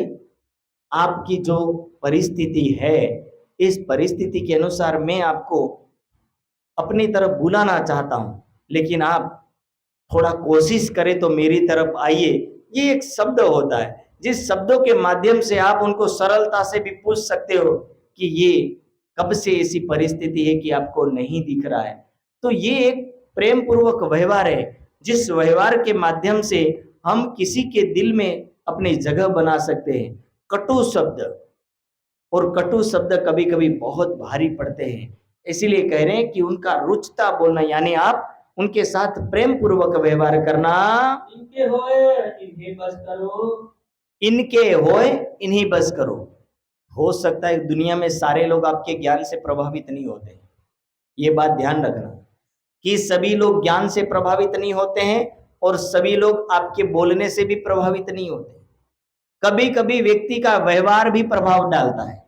आपकी जो परिस्थिति है, इस परिस्थिति के अनुसार मैं आपको अपनी तरफ बुलाना चाहता हूं, लेकिन आप थोड़ा कोशिश करें तो मेरी तरफ आइए। ये एक शब्द होता है जिस शब्दों के माध्यम से आप उनको सरलता से भी पूछ सकते हो कि ये कब से ऐसी परिस्थिति है कि आपको नहीं दिख रहा है। तो ये एक प्रेम पूर्वक व्यवहार है, जिस व्यवहार के माध्यम से हम किसी के दिल में अपनी जगह बना सकते हैं। कटु शब्द, और कटु शब्द कभी कभी बहुत भारी पड़ते हैं, इसीलिए कह रहे हैं कि उनका रुचता बोलना, यानी आप उनके साथ प्रेम पूर्वक व्यवहार करना। इनके होए इन्हें बस करो, इनके होए इन्हीं बस करो। हो सकता है दुनिया में सारे लोग आपके ज्ञान से प्रभावित नहीं होते, ये बात ध्यान रखना कि सभी लोग ज्ञान से प्रभावित नहीं होते हैं और सभी लोग आपके बोलने से भी प्रभावित नहीं होते। कभी कभी व्यक्ति का व्यवहार भी प्रभाव डालता है,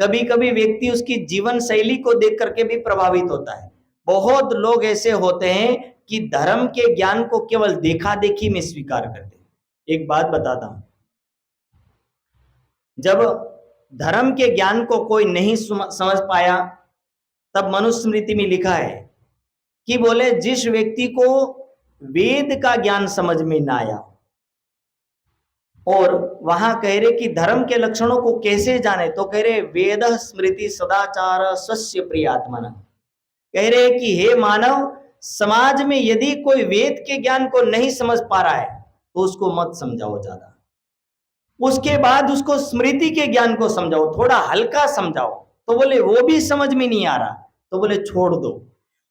कभी कभी व्यक्ति उसकी जीवन शैली को देख करके भी प्रभावित होता है। बहुत लोग ऐसे होते हैं कि धर्म के ज्ञान को केवल देखा देखी में स्वीकार करते हैं। एक बात बताता हूं, जब धर्म के ज्ञान को कोई नहीं समझ पाया तब मनुस्मृति में लिखा है कि बोले जिस व्यक्ति को वेद का ज्ञान समझ में ना आया, और वहां कह रहे कि धर्म के लक्षणों को कैसे जाने, तो कह रहे वेद स्मृति सदाचार स्वस्य प्रियात्मन। कह रहे कि हे मानव, समाज में यदि कोई वेद के ज्ञान को नहीं समझ पा रहा है तो उसको मत समझाओ ज्यादा, उसके बाद उसको स्मृति के ज्ञान को समझाओ, थोड़ा हल्का समझाओ। तो बोले वो भी समझ में नहीं आ रहा, तो बोले छोड़ दो,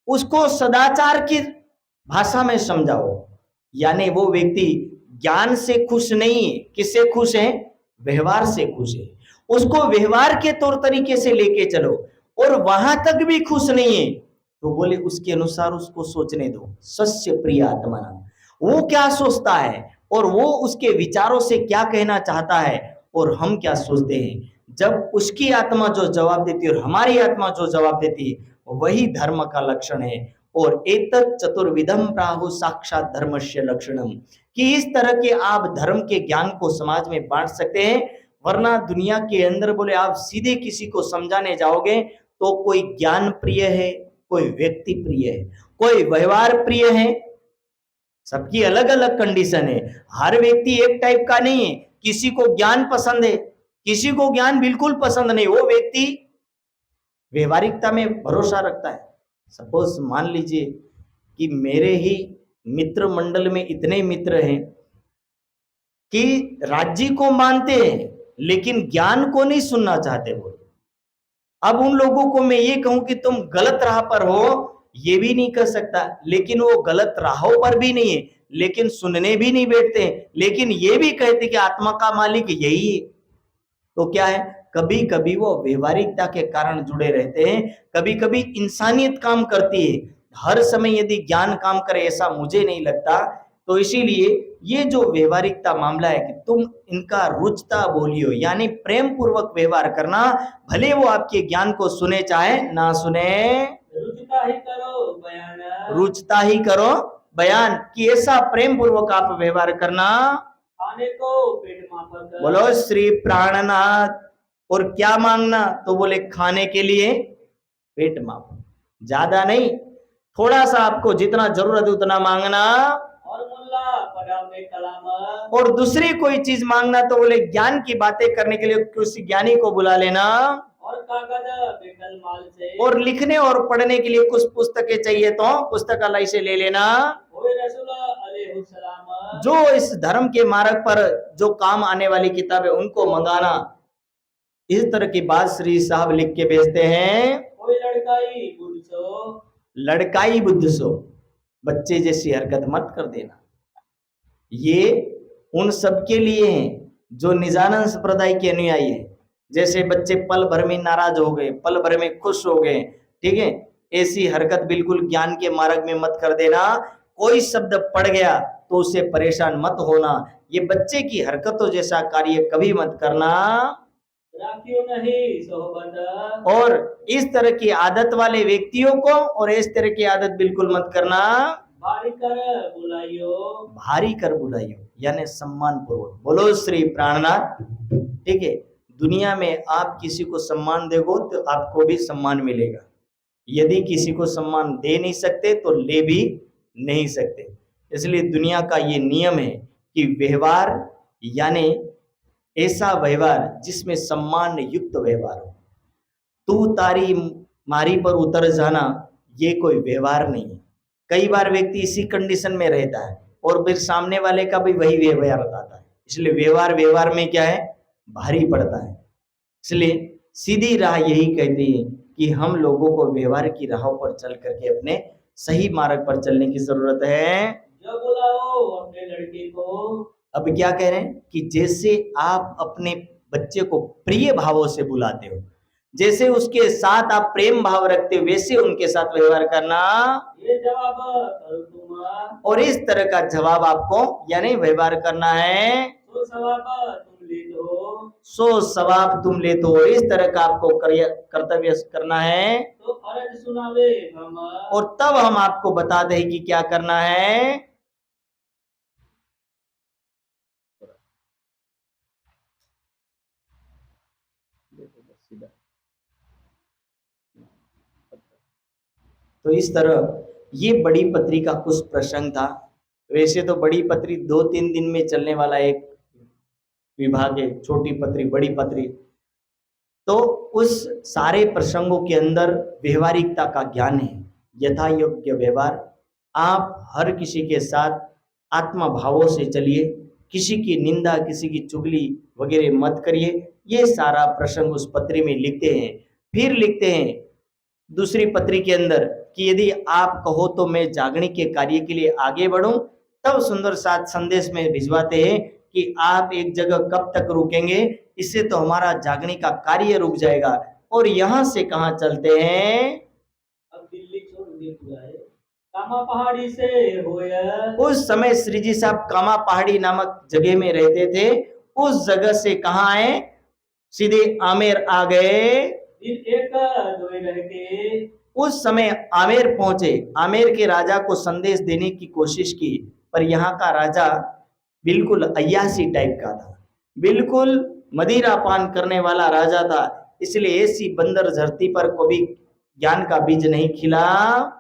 उसको सदाचार की भाषा में समझाओ। यानी वो व्यक्ति ज्ञान से खुश नहीं है, किससे खुश है? व्यवहार से खुश है। उसको व्यवहार के तौर तरीके से लेके चलो, और वहां तक भी खुश नहीं है तो बोले उसके अनुसार उसको सोचने दो। सस्य प्रिय आत्मा, वो क्या सोचता है और वो उसके विचारों से क्या कहना चाहता है और हम क्या सोचते हैं। जब उसकी आत्मा जो जवाब देती है और हमारी आत्मा जो जवाब देती है, वही धर्म का लक्षण है, और एतत् चतुर्विधम प्राहु साक्षात धर्मस्य लक्षणम, कि इस तरह के आप धर्म के ज्ञान को समाज में बांट सकते हैं। वरना दुनिया के अंदर बोले आप सीधे किसी को समझाने जाओगे तो कोई ज्ञान प्रिय है, कोई व्यक्ति प्रिय है, कोई व्यवहार प्रिय है। सबकी अलग अलग कंडीशन है, हर व्यक्ति एक टाइप का नहीं है। किसी को ज्ञान पसंद है, किसी को ज्ञान बिल्कुल पसंद नहीं। वो व्यक्ति व्यवहारिकता में भरोसा रखता है। सपोज मान लीजिए कि मेरे ही मित्र मंडल में इतने मित्र हैं कि राज्य को मानते हैं लेकिन ज्ञान को नहीं सुनना चाहते वो। अब उन लोगों को मैं ये कहूं कि तुम गलत राह पर हो, ये भी नहीं कर सकता, लेकिन वो गलत राहों पर भी नहीं है, लेकिन सुनने भी नहीं बैठते, लेकिन ये भी कहते कि आत्मा का मालिक यही है। तो क्या है, कभी कभी वो व्यवहारिकता के कारण जुड़े रहते हैं, कभी कभी इंसानियत काम करती है। हर समय यदि ज्ञान काम करे ऐसा मुझे नहीं लगता। तो इसीलिए ये जो व्यवहारिकता मामला है कि तुम इनका रुचता बोलियो, यानी प्रेम पूर्वक व्यवहार करना, भले वो आपके ज्ञान को सुने चाहे ना सुने, रुचता ही करो बयान, रुचता ही करो बयान, कि ऐसा प्रेम पूर्वक आप व्यवहार करना। खाने को पेट माफक, बोलो श्री प्राणनाथ। और क्या मांगना, तो बोले खाने के लिए पेट माफक, ज्यादा नहीं, थोड़ा सा आपको जितना जरूरत है उतना मांगना। और मुल्ला पढ़ावे कलाम, और दूसरी कोई चीज मांगना तो बोले ज्ञान की बातें करने के लिए किसी ज्ञानी को बुला लेना। और कागज बेकल माल से, और लिखने और पढ़ने के लिए कुछ पुस्तकें चाहिए तो पुस्तकालय से ले लेना। ओए रसूल अलैहिस्सलाम, जो इस धर्म के मार्ग पर जो काम आने वाली किताबें उनको मंगाना। इस तरह की बात श्री साहब लिख के भेजते हैं। ओए लड़काई बुढ़ सो, लड़काई बुद्ध सो, बच्चे जैसी हरकत मत कर देना। ये उन सबके लिए हैं जो निजानंद संप्रदाय के अनुयायी हैं। जैसे बच्चे पल भर में नाराज हो गए, पल भर में खुश हो गए, ठीक है, ऐसी हरकत बिल्कुल ज्ञान के मार्ग में मत कर देना। कोई शब्द पड़ गया तो उसे परेशान मत होना। ये बच्चे की हरकतों जैसा कार्य कभी मत करना। राखियो नहीं सोहबत, और इस तरह की आदत वाले व्यक्तियों को और इस तरह की आदत बिल्कुल मत करना। भारी कर बुलाइयो, भारी कर बुलाइयो, यानी सम्मान पूर्वक। बोलो श्री प्राणनाथ। ठीक है, दुनिया में आप किसी को सम्मान देगो तो आपको भी सम्मान मिलेगा। यदि किसी को सम्मान दे नहीं सकते तो ले भी नहीं सकते। इसलिए दुनिया का ये नियम है कि व्यवहार यानी ऐसा व्यवहार जिसमें सम्मान युक्त व्यवहार हो। तू तारी मारी पर उतर जाना, ये कोई व्यवहार नहीं है। कई बार व्यक्ति इसी कंडीशन में रहता है और फिर सामने वाले का भी वही व्यवहार आता है। इसलिए व्यवहार में क्या है, भारी पड़ता है। इसलिए सीधी राह यही कहती है कि हम लोगों को व्यवहार की राहों पर चल करके अपने सही मार्ग पर चलने की जरूरत है। जो बुलाओ अपने लड़के को, अब क्या कह रहे हैं कि जैसे आप अपने बच्चे को प्रिय भावों से बुलाते हो, जैसे उसके साथ आप प्रेम भाव रखते हो, वैसे उनके साथ व्यवहार करना। ये जवाब करो तुम, और इस तरह का जवाब आपको यानी व्यवहार करना है। तो सवाब तुम ले दो, सो सवाब तुम ले तो, इस तरह का आपको कर्तव्य करना है। तो फर्ज सुनावे हम, और तब हम आपको बता दें कि क्या करना है। तो इस तरह ये बड़ी पत्री का कुछ प्रसंग था। वैसे तो बड़ी पत्री 2-3 दिन में चलने वाला एक विभाग है, छोटी पत्री बड़ी पत्री। तो उस सारे प्रसंगों के अंदर व्यवहारिकता का ज्ञान है, यथा योग्य व्यवहार। आप हर किसी के साथ आत्मा भावों से चलिए, किसी की निंदा किसी की चुगली वगैरह मत करिए। ये सारा प्रसंग उस पत्री में लिखते हैं। फिर लिखते हैं दूसरी पत्री के अंदर कि यदि आप कहो तो मैं जागने के कार्य के लिए आगे बढ़ूं। तब सुंदर साथ संदेश में भिजवाते हैं कि आप एक जगह कब तक रुकेंगे, इससे तो हमारा जागने का कार्य रुक जाएगा। और यहां से कहां चलते हैं, अब दिल्ली छोड़ दिया है, कामा पहाड़ी से होया, उस समय श्री जी साहब कामा पहाड़ी नामक जगह में रहते थे। उस जगह से कहां आए, सीधे आमेर आ गए। दिन एक दोए रह के, उस समय आमेर पहुंचे, आमेर के राजा को संदेश देने की कोशिश की, पर यहाँ का राजा बिल्कुल अय्याशी टाइप का था, बिल्कुल मदिरा पान करने वाला राजा था। इसलिए ऐसी बंदर धरती पर कभी ज्ञान का बीज नहीं खिला।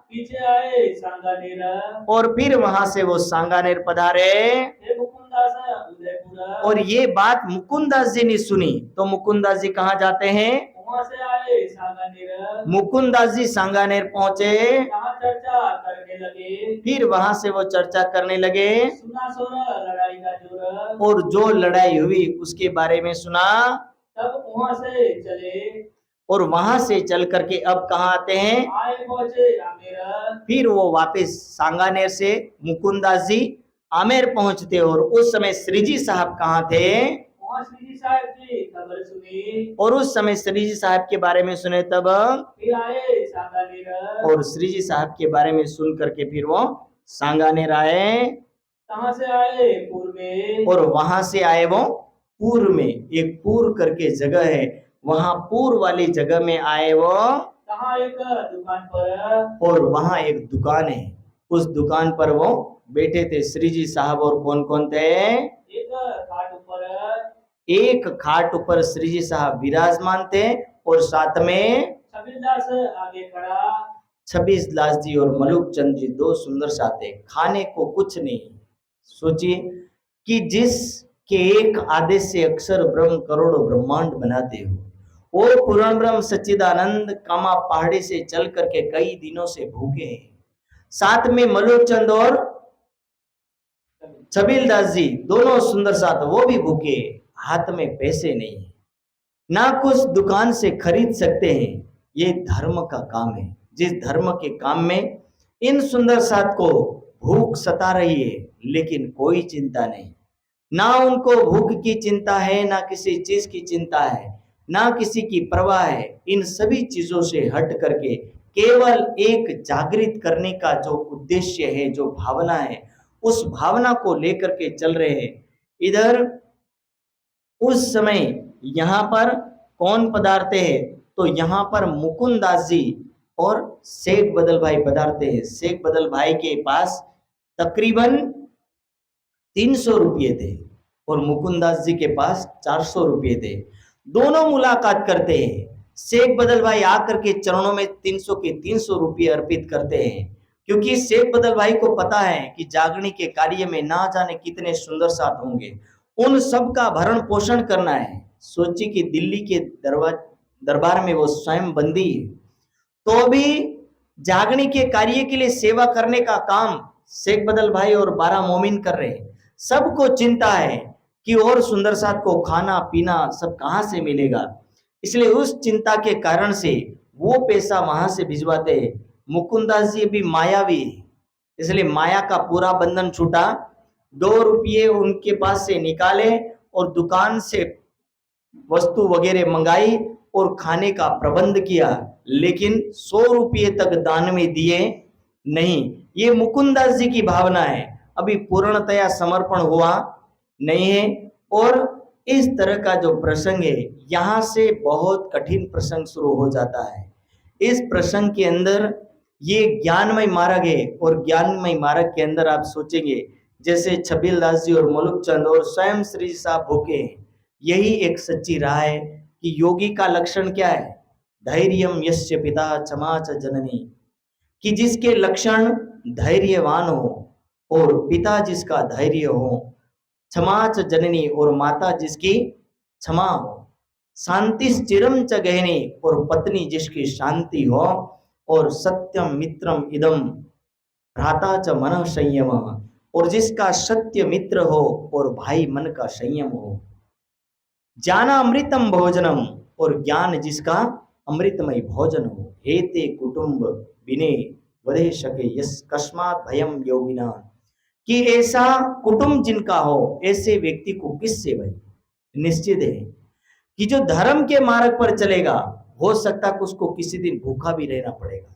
पीछे आए सांगानेर, और फिर वहां से वो सांगानेर पधारे। हे मुकुंदास उदयपुर, और ये बात मुकुंदास जी ने सुनी, तो मुकुंदास जी कहाँ जाते हैं? वहां से आए सांगानेर, मुकुंदास जी सांगानेर पहुंचे, यहाँ चर्चा करने लगे, फिर वहां से वो चर्चा करने लगे सुना सोर लड़ाई का जोर, और जो लड़ाई हुई उसके बारे में सुना। तब वहां से चले, और वहां से चल करके अब कहाँ आते हैं? आए पहुंचे आमेर, फिर वो वापस सांगानेर से मुकुंदास जी आमेर पहुंचते। और उस समय श्रीजी साहब कहाँ थे? वहां श्री साहब की खबर सुनी, और उस समय श्रीजी साहब के बारे में सुने तब, फिर आए सांगानेर, और श्रीजी साहब के बारे में सुन करके फिर वो सांगानेर आए। कहाँ से आए पूर्व में, और वहां से आए वो पूर्व में, एक पूर्व करके जगह है, वहां पूर्व वाली जगह में आए वो। कहाँ एक दुकान पर, और वहां एक दुकान है, उस दुकान पर वो बैठे थे श्रीजी साहब। और कौन कौन थे? एक खाट ऊपर, एक खाट ऊपर श्रीजी साहब विराजमान थे, और साथ में छबीलदास आगे खड़ा, छब्बीस दास जी और मलुक चंद जी, दो सुंदर साथे, खाने को कुछ नहीं। सोचिए कि जिसके एक आदेश से अक्षर ब्रह्म करोड़ों ब्रह्मांड बनाते हो, वो पूर्ण ब्रह्म सच्चिदानंद कामा पहाड़ी से चल करके कई दिनों से भूखे हैं। साथ में मलुक चंद और छबील दास जी, दोनों सुंदर साथ, वो भी भूखे, हाथ में पैसे नहीं है, ना कुछ दुकान से खरीद सकते हैं। ये धर्म का काम है, जिस धर्म के काम में इन सुंदर साथ को भूख सता रही है, लेकिन कोई चिंता नहीं, ना उनको भूख की चिंता है, ना किसी चीज की चिंता है, ना किसी की परवाह है। इन सभी चीजों से हट करके केवल एक जागृत करने का जो उद्देश्य है, जो भावना है, उस भावना को लेकर के चल रहे हैं। इधर उस समय यहाँ पर कौन पधारते हैं? तो यहाँ पर मुकुंदास जी और शेख बदल भाई पधारते हैं। शेख बदल भाई के पास तकरीबन 300 रुपये थे और मुकुंदास जी के पास 400 रुपये थे। दोनों मुलाकात करते हैं। शेख बदल भाई आकर के चरणों में 300 के 300 रुपये अर्पित करते हैं, क्योंकि शेख बदल भाई को पता है कि जागरण के कार्य में ना जाने कितने सुंदर साथ होंगे, उन सब का भरण पोषण करना है। सोचिए कि दिल्ली के दरबार में वो स्वयं बंदी है, तो भी जागरण के कार्य के लिए सेवा करने का काम शेख बदल भाई और 12 मोमिन कर रहे हैं। सबको चिंता है कि और सुंदर साथ को खाना पीना सब कहाँ से मिलेगा, इसलिए उस चिंता के कारण से वो पैसा वहां से भिजवाते हैं। मुकुंदास जी भी मायावी है, इसलिए माया का पूरा बंधन छूटा। 2 रुपये उनके पास से निकाले और दुकान से वस्तु वगैरह मंगाई और खाने का प्रबंध किया, लेकिन 100 रुपये तक दान में दिए नहीं। ये मुकुंदास जी की भावना है, अभी पूर्णतया समर्पण हुआ नहीं है। और इस तरह का जो प्रसंग है, यहाँ से बहुत कठिन प्रसंग शुरू हो जाता है। इस प्रसंग के अंदर ये ज्ञानमय मार्ग है, और ज्ञानमय मार्ग के अंदर आप सोचेंगे जैसे छबील दास जी और मलुक चंद और स्वयं श्री साहब भूखे हैं। यही एक सच्ची राह है कि योगी का लक्षण क्या है? धैर्यम यस्य पिता क्षमा च जननी, कि जिसके लक्षण धैर्यवान हो और पिता जिसका धैर्य हो, क्षमा च जननी और माता जिसकी क्षमा हो, शांति चिरम च गहनी और पत्नी जिसकी शांति हो, और सत्यम मित्रम इदम भ्राता च मन संयम, और जिसका सत्य मित्र हो और भाई मन का संयम हो। ज्ञाना अमृतम भोजनम, और ज्ञान जिसका अमृतमय भोजन हो। हेते कुटुंब विने वधे सके यस कस्मात भयम योगिना, कि ऐसा कुटुंब जिनका हो, ऐसे व्यक्ति को किससे भय? निश्चित है कि जो धर्म के मार्ग पर चलेगा, हो सकता है कि उसको किसी दिन भूखा भी रहना पड़ेगा,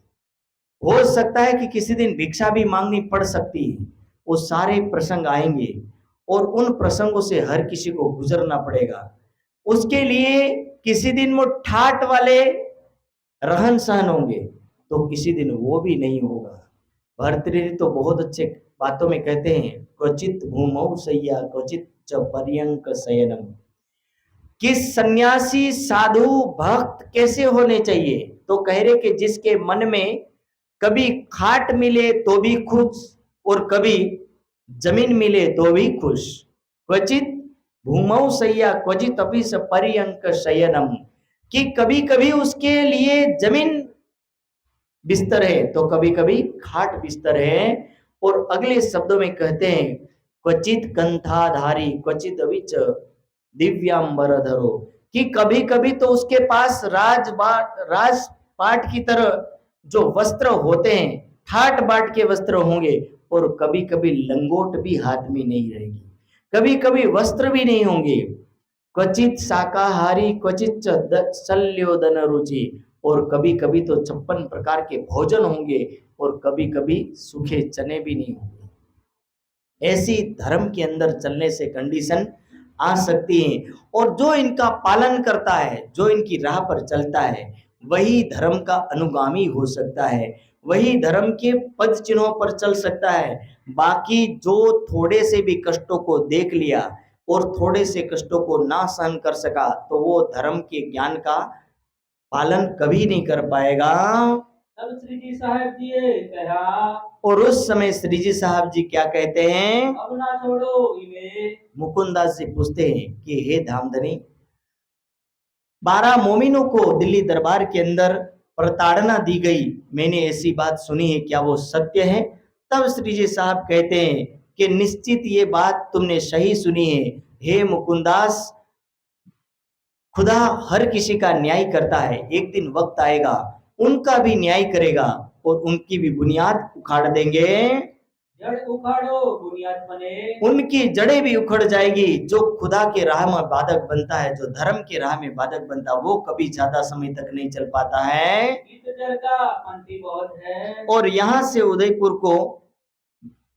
हो सकता है कि किसी दिन भिक्षा भी मांगनी पड़ सकती है। वो सारे प्रसंग आएंगे और उन प्रसंगों से हर किसी को गुजरना पड़ेगा। उसके लिए किसी दिन वो ठाट वाले रहन सहन होंगे, तो तो किसी दिन वो भी नहीं होगा। भर्तृहरि तो बहुत अच्छे बातों में कहते हैं, क्वचित भूमौ शय्या क्वचित च पर्यंक शयनम, कि सन्यासी साधु भक्त कैसे होने चाहिए। तो कह रहे कि जिसके मन में कभी खाट मिले तो भी खुश और कभी जमीन मिले तो भी खुश। क्वचित भूमौ शय्या क्वचित अपि स पर्यंक शयनम, कि कभी कभी उसके लिए जमीन बिस्तर है तो कभी कभी खाट बिस्तर है। और अगले शब्दों में कहते हैं, क्वचित कंठाधारी क्वचित अविच दिव्यांबरधरो, कि कभी कभी तो उसके पास राजपाट की तरह जो वस्त्र होते हैं, ठाट बाट के वस्त्र होंगे, और कभी कभी लंगोट भी हाथ में नहीं रहेगी, कभी कभी वस्त्र भी नहीं होंगे। क्वचित शाकाहारी क्वचित शल्योदन रुचि, और कभी कभी तो 56 प्रकार के भोजन होंगे और कभी कभी सूखे चने भी नहीं होंगे। ऐसी धर्म के अंदर चलने से कंडीशन आ सकती है। और जो इनका पालन करता है, जो इनकी राह पर चलता है, वही धर्म का अनुगामी हो सकता है, वही धर्म के पद चिन्हों पर चल सकता है। बाकी जो थोड़े से भी कष्टों को देख लिया और थोड़े से कष्टों को ना सहन कर सका, तो वो धर्म के ज्ञान का पालन कभी नहीं कर पाएगा। तब श्री जी साहब जी ने कहा, और उस समय श्री जी साहब जी क्या कहते हैं, अब ना छोड़ो इन्हें। मुकुंदास से पूछते हैं कि हे धामधनी, 12 मोमिनों को दिल्ली दरबार के अंदर प्रताड़ना दी गई, मैंने ऐसी बात सुनी है, क्या वो सत्य है। तब श्री जी साहब कहते हैं कि निश्चित ये बात तुमने सही सुनी है। हे मुकुंदास, खुदा हर किसी का न्याय करता है, एक दिन वक्त आएगा उनका भी न्याय करेगा और उनकी भी बुनियाद उखाड़ देंगे। जड़ उखाड़ो बुनियाद बने, उनकी जड़ें भी उखड़ जाएगी। जो खुदा के राह में बाधक बनता है, जो धर्म के राह में बाधक बनता है, वो कभी ज्यादा समय तक नहीं चल पाता है। इत जड़ का पंथी बहुत है। और यहाँ से उदयपुर को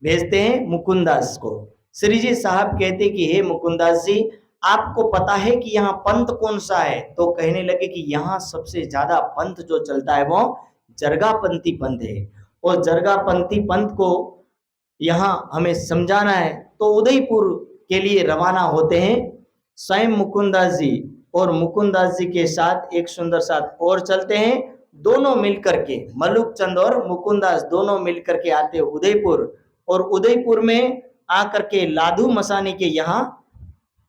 भेजते हैं मुकुंदास को। श्री जी साहब कहते कि हे मुकुंदास जी, आपको पता है कि यहाँ पंथ कौन सा है। तो कहने लगे कि यहाँ सबसे ज्यादा पंथ जो चलता है वो जरगापंथी पंथ है, और जरगापंथी पंथ को यहाँ हमें समझाना है। तो उदयपुर के लिए रवाना होते हैं स्वयं मुकुंदास जी, और मुकुंदास जी के साथ एक सुंदर साथ और चलते हैं। दोनों मिलकर के, मलुक चंद और मुकुंदास दोनों मिलकर के आते उदयपुर, और उदयपुर में आकर के लादू मसानी के यहाँ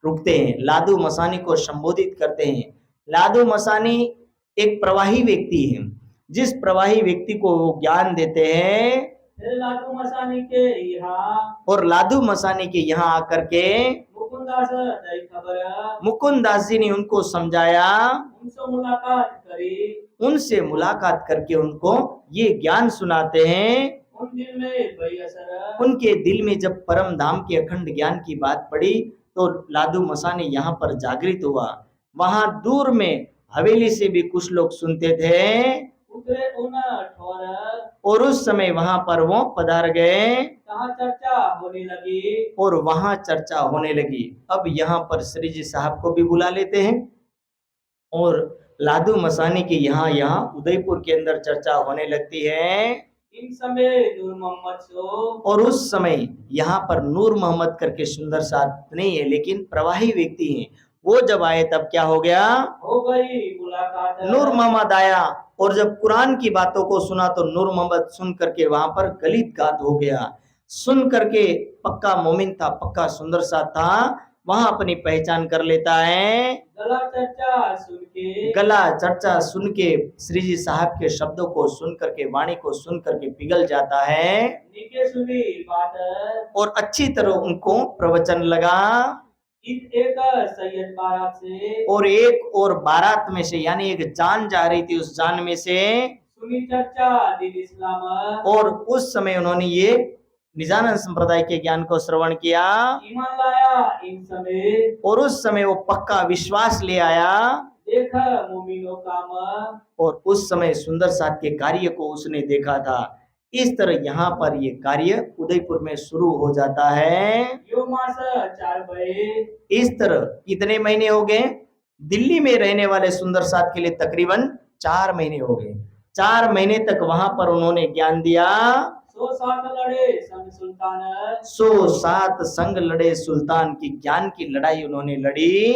रुकते हैं, लादू मसानी को संबोधित करते हैं। लादू मसानी एक प्रवाही व्यक्ति है, जिस प्रवाही व्यक्ति को वो ज्ञान देते हैं। लादू मसानी के यहाँ, और लादू मसानी के यहाँ आकर के मुकुंदास दई खबर, मुकुंदास जी ने उनको समझाया, उनसे मुलाकात करी, उनसे मुलाकात करके उनको ये ज्ञान सुनाते हैं। उन दिल में भई असर, उनके दिल में जब परम धाम के अखंड ज्ञान की बात पड़ी, तो लादू मसानी यहाँ पर जागृत हुआ। वहां दूर में हवेली से भी कुछ लोग सुनते थे, उतरे उन ठोर, और उस समय वहां पर वो पधार गए, कहाँ चर्चा होने लगी, और वहां चर्चा होने लगी। अब यहाँ पर श्री जी साहब को भी बुला लेते हैं, और लादू मसानी के यहाँ उदयपुर के अंदर चर्चा होने लगती है। इन समय नूर मोहम्मद सो, और उस समय यहाँ पर नूर मोहम्मद करके सुंदर साथ नहीं है, लेकिन प्रवाही व्यक्ति हैं। वो जब आए तब क्या हो गया, हो गई मुलाकात। नूर मोहम्मद आया, और जब कुरान की बातों को सुना तो नूर मोहम्मद सुन करके वहां पर गलित गात हो गया। सुन करके पक्का मोमिन था, पक्का सुंदर सा था, वहां अपनी पहचान कर लेता है। गला चर्चा सुन के श्री जी साहब के शब्दों को सुन करके, वाणी को सुन करके पिघल जाता है, सुनी बात, और अच्छी तरह उनको प्रवचन लगा। एक सैयद बारात से, और एक और बारात में से, यानी एक जान जा रही थी, उस जान में से सुनी चर्चा दीन इस्लाम, और उस समय उन्होंने ये निजानंद संप्रदाय के ज्ञान को श्रवण किया, ईमान लाया इन समय, और उस समय वो पक्का विश्वास ले आया। देखा मोमिनो काम, और उस समय सुंदर साथ के कार्य को उसने देखा था। इस तरह यहाँ पर ये कार्य उदयपुर में शुरू हो जाता है। यो मास 4 बजे, इस तरह कितने महीने हो गए, दिल्ली में रहने वाले सुंदर साथ के लिए तकरीबन 4 महीने हो गए। 4 महीने तक वहां पर उन्होंने ज्ञान दिया। 107 लड़े संग सुल्तान, 107 संग लड़े सुल्तान की ज्ञान की लड़ाई उन्होंने लड़ी।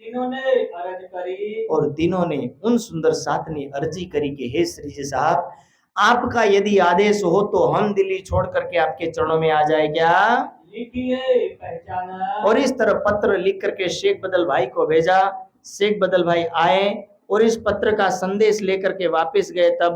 तीनों ने अर्ज करी, और तीनों ने उन सुंदर सात ने अर्जी करी कि हे श्री जी साहब, आपका यदि आदेश हो तो हम दिल्ली छोड़ करके आपके चरणों में आ जाए क्या। लिखिए पहचान। और इस तरह पत्र लिख करके शेख बदल भाई को भेजा। शेख बदल भाई आए और इस पत्र का संदेश लेकर के वापस गए। तब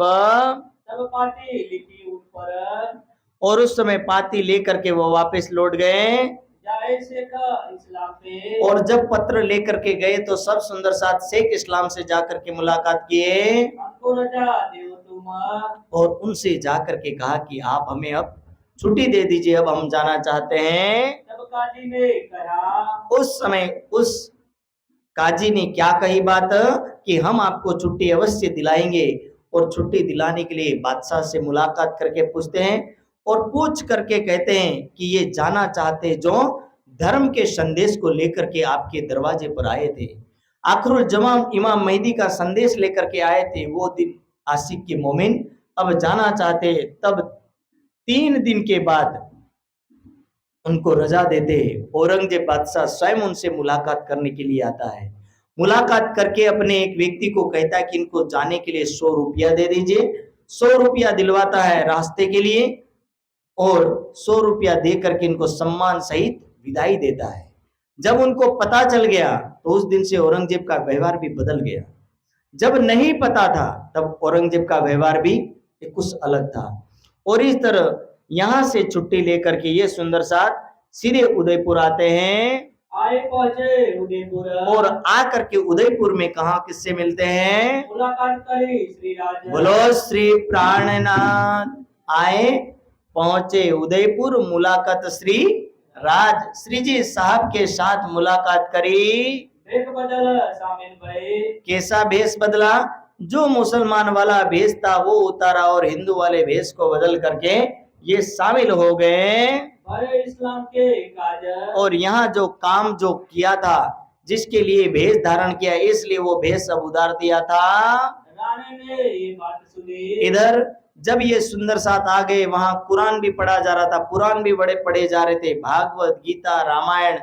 पाती लिखी उन पर, और उस समय पाती लेकर के वो वापस लौट गए। जाए शेख इस्लाम पे, और जब पत्र लेकर के गए तो सब सुंदर साथ शेख इस्लाम से जाकर के मुलाकात किए हमको रजा देव तुम, और उनसे जाकर के कहा कि आप हमें अब छुट्टी दे दीजिए, अब हम जाना चाहते हैं। तब काजी ने कहा, उस समय उस काजी ने क्या कही बात कि हम आपको छुट्टी अवश्य दिलाएंगे। और छुट्टी दिलाने के लिए बादशाह से मुलाकात करके पूछते हैं और पूछ करके कहते हैं कि ये जाना चाहते जो धर्म के संदेश को लेकर के आपके दरवाजे पर आए थे, आखिरुल जमाम इमाम मेहदी का संदेश लेकर के आए थे, वो दिन आशिक के मोमिन अब जाना चाहते। तब 3 दिन के बाद उनको रजा देते। औरंगजेब बादशाह स्वयं उनसे मुलाकात करने के लिए आता है। मुलाकात करके अपने एक व्यक्ति को कहता है कि इनको जाने के लिए 100 रुपया दे दीजिए। 100 रुपया दिलवाता है रास्ते के लिए और 100 रुपया दे करके इनको सम्मान सहित विदाई देता है। जब उनको पता चल गया तो उस दिन से औरंगजेब का व्यवहार भी बदल गया। जब नहीं पता था तब औरंगजेब का व्यवहार भी कुछ अलग था। और इस तरह यहां से छुट्टी लेकर के ये सुंदर साथ सीधे उदयपुर आते हैं। आए पहुंचे उदयपुर, और आकर के उदयपुर में कहा किससे मिलते हैं। मुलाकात करी श्री राज, बोलो श्री प्राणनाथ। आए पहुंचे उदयपुर, मुलाकात श्री राज श्री जी साहब के साथ मुलाकात करी। भेष बदल शामिल भये, कैसा भेष बदला। जो मुसलमान वाला भेष था वो उतारा और हिंदू वाले भेष को बदल करके ये शामिल हो गए भरे इस्लाम के काज, और यहाँ जो काम जो किया था, जिसके लिए भेष धारण किया, इसलिए वो भेष अब उतार दिया था। रानी ने ये बात सुनी, इधर जब ये सुंदर साथ आ गए, वहां कुरान भी पढ़ा जा रहा था, पुराण भी बड़े पढ़े जा रहे थे, भागवत गीता रामायण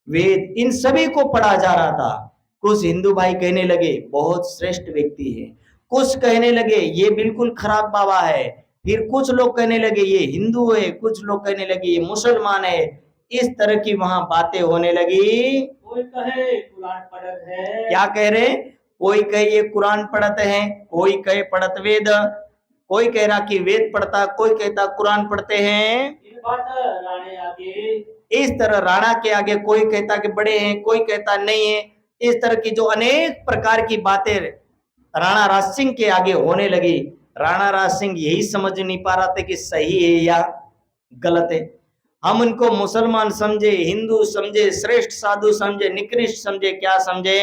वेद इन सभी को पढ़ा जा रहा था। कुछ हिंदू भाई कहने लगे बहुत श्रेष्ठ व्यक्ति है, कुछ कहने लगे ये बिल्कुल खराब बाबा है, फिर कुछ लोग कहने लगे ये हिंदू है, कुछ लोग कहने लगे ये मुसलमान है। इस तरह की वहां बातें होने लगी। कोई कहे कुरान पढ़त है, क्या कह रहे, कोई कहे ये कुरान पढ़ते हैं, कोई कहे पढ़त वेद, कोई कह रहा कि वेद पढ़ता, कोई कहता कुरान पढ़ते हैं। इन बात राणे आगे, इस तरह राणा के आगे कोई कहता कि बड़े हैं, कोई कहता नहीं है। इस तरह की जो अनेक प्रकार की बातें राणा राज सिंह के आगे होने लगी। राणा राज सिंह यही समझ नहीं पा रहा था कि सही है या गलत है। हम उनको मुसलमान समझे, हिंदू समझे, श्रेष्ठ साधु समझे, निकृष्ट समझे, क्या समझे।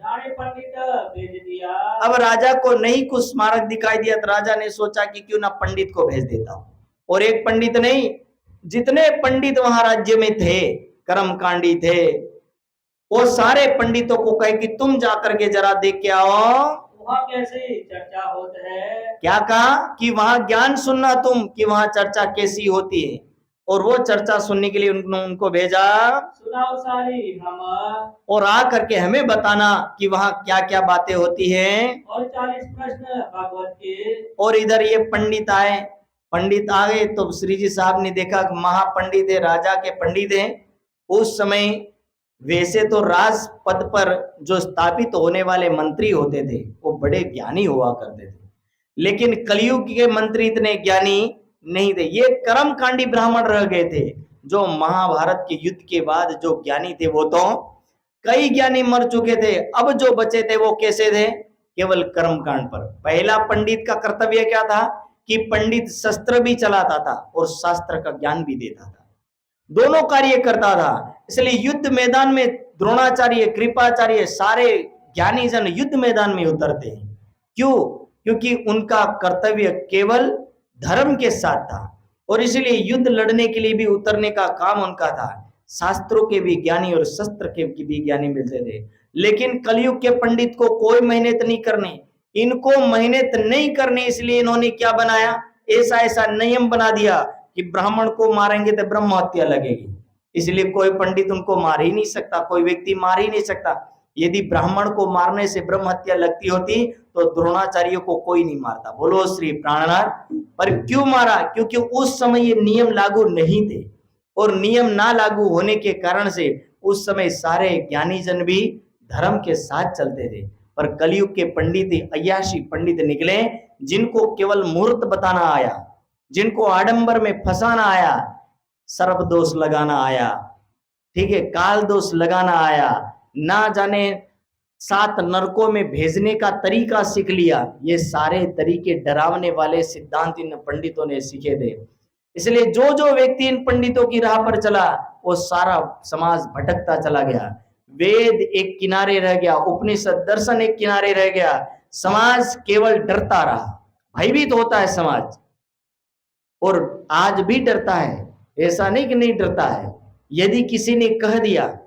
राणे पंडित भेज दिया, अब राजा को नहीं कुछ स्मारक दिखाई दिया तो राजा ने सोचा कि क्यों ना पंडित को भेज देता हूं। और एक पंडित नहीं, जितने पंडित वहां राज्य में थे, कर्मकांडी थे, वो सारे पंडितों को कहे कि तुम जाकर के जरा देख के आओ वहाँ कैसे चर्चा होत है। क्या कहा कि वहां ज्ञान सुनना तुम कि वहां चर्चा कैसी होती है। और वो चर्चा सुनने के लिए उनको भेजा। सुनाओ सारी हम, और आ करके हमें बताना कि वहां क्या क्या बातें होती हैं। और 40 प्रश्न भागवत के। और इधर ये पंडित आए, पंडित आ गए तो श्री जी साहब ने देखा कि महापंडित है, राजा के पंडित हैं। उस समय वैसे तो राज पद पर जो स्थापित होने वाले मंत्री होते थे वो बड़े ज्ञानी हुआ करते थे, लेकिन कलयुग के मंत्री इतने ज्ञानी नहीं थे। ये कर्मकांडी ब्राह्मण रह गए थे। जो महाभारत के युद्ध के बाद जो ज्ञानी थे वो तो कई ज्ञानी मर चुके थे। अब जो बचे थे वो कैसे थे, केवल कर्मकांड पर। पहला पंडित का कर्तव्य क्या था कि पंडित शस्त्र भी चलाता था और शास्त्र का ज्ञान भी देता था, दोनों कार्य करता था। इसलिए युद्ध मैदान में द्रोणाचार्य, कृपाचार्य, सारे ज्ञानी जन युद्ध मैदान में उतरते हैं। क्यों? क्योंकि उनका कर्तव्य केवल धर्म के साथ था और इसलिए युद्ध लड़ने के लिए भी उतरने का काम उनका था। शास्त्रों के भी ज्ञानी और शस्त्र के भी ज्ञानी मिलते थे। लेकिन कलयुग के पंडित को कोई मेहनत नहीं करनी, इनको मेहनत नहीं करनी, इसलिए इन्होंने क्या बनाया, ऐसा ऐसा नियम बना दिया कि ब्राह्मण को मारेंगे तो ब्रह्म हत्या लगेगी, इसलिए कोई पंडित उनको मार ही नहीं सकता, कोई व्यक्ति मार ही नहीं सकता। यदि ब्राह्मण को मारने से ब्रह्म हत्या लगती होती तो द्रोणाचार्य को कोई नहीं मारता। बोलो श्री प्राणनाथ। पर क्यों मारा? क्योंकि उस समय ये नियम लागू नहीं थे, और नियम ना लागू होने के कारण से उस समय सारे ज्ञानी जन भी धर्म के साथ चलते थे। पर कलयुग के पंडित अय्याशी पंडित निकले, जिनको केवल मुहूर्त बताना आया, जिनको आडंबर में फंसाना आया, सर्प दोष लगाना आया, ठीक है, काल दोष लगाना आया, ना जाने 7 नरकों में भेजने का तरीका सीख लिया। ये सारे तरीके डरावने वाले सिद्धांत इन पंडितों ने सीखे थे। इसलिए जो जो व्यक्ति इन पंडितों की राह पर चला, वो सारा समाज भटकता चला गया। वेद एक किनारे रह गया, उपनिषद दर्शन एक किनारे रह गया, समाज केवल डरता रहा, भयभीत होता है समाज, और आज भी डरता है, ऐसा नहीं कि नहीं डरता है। यदि किसी ने कह दिया,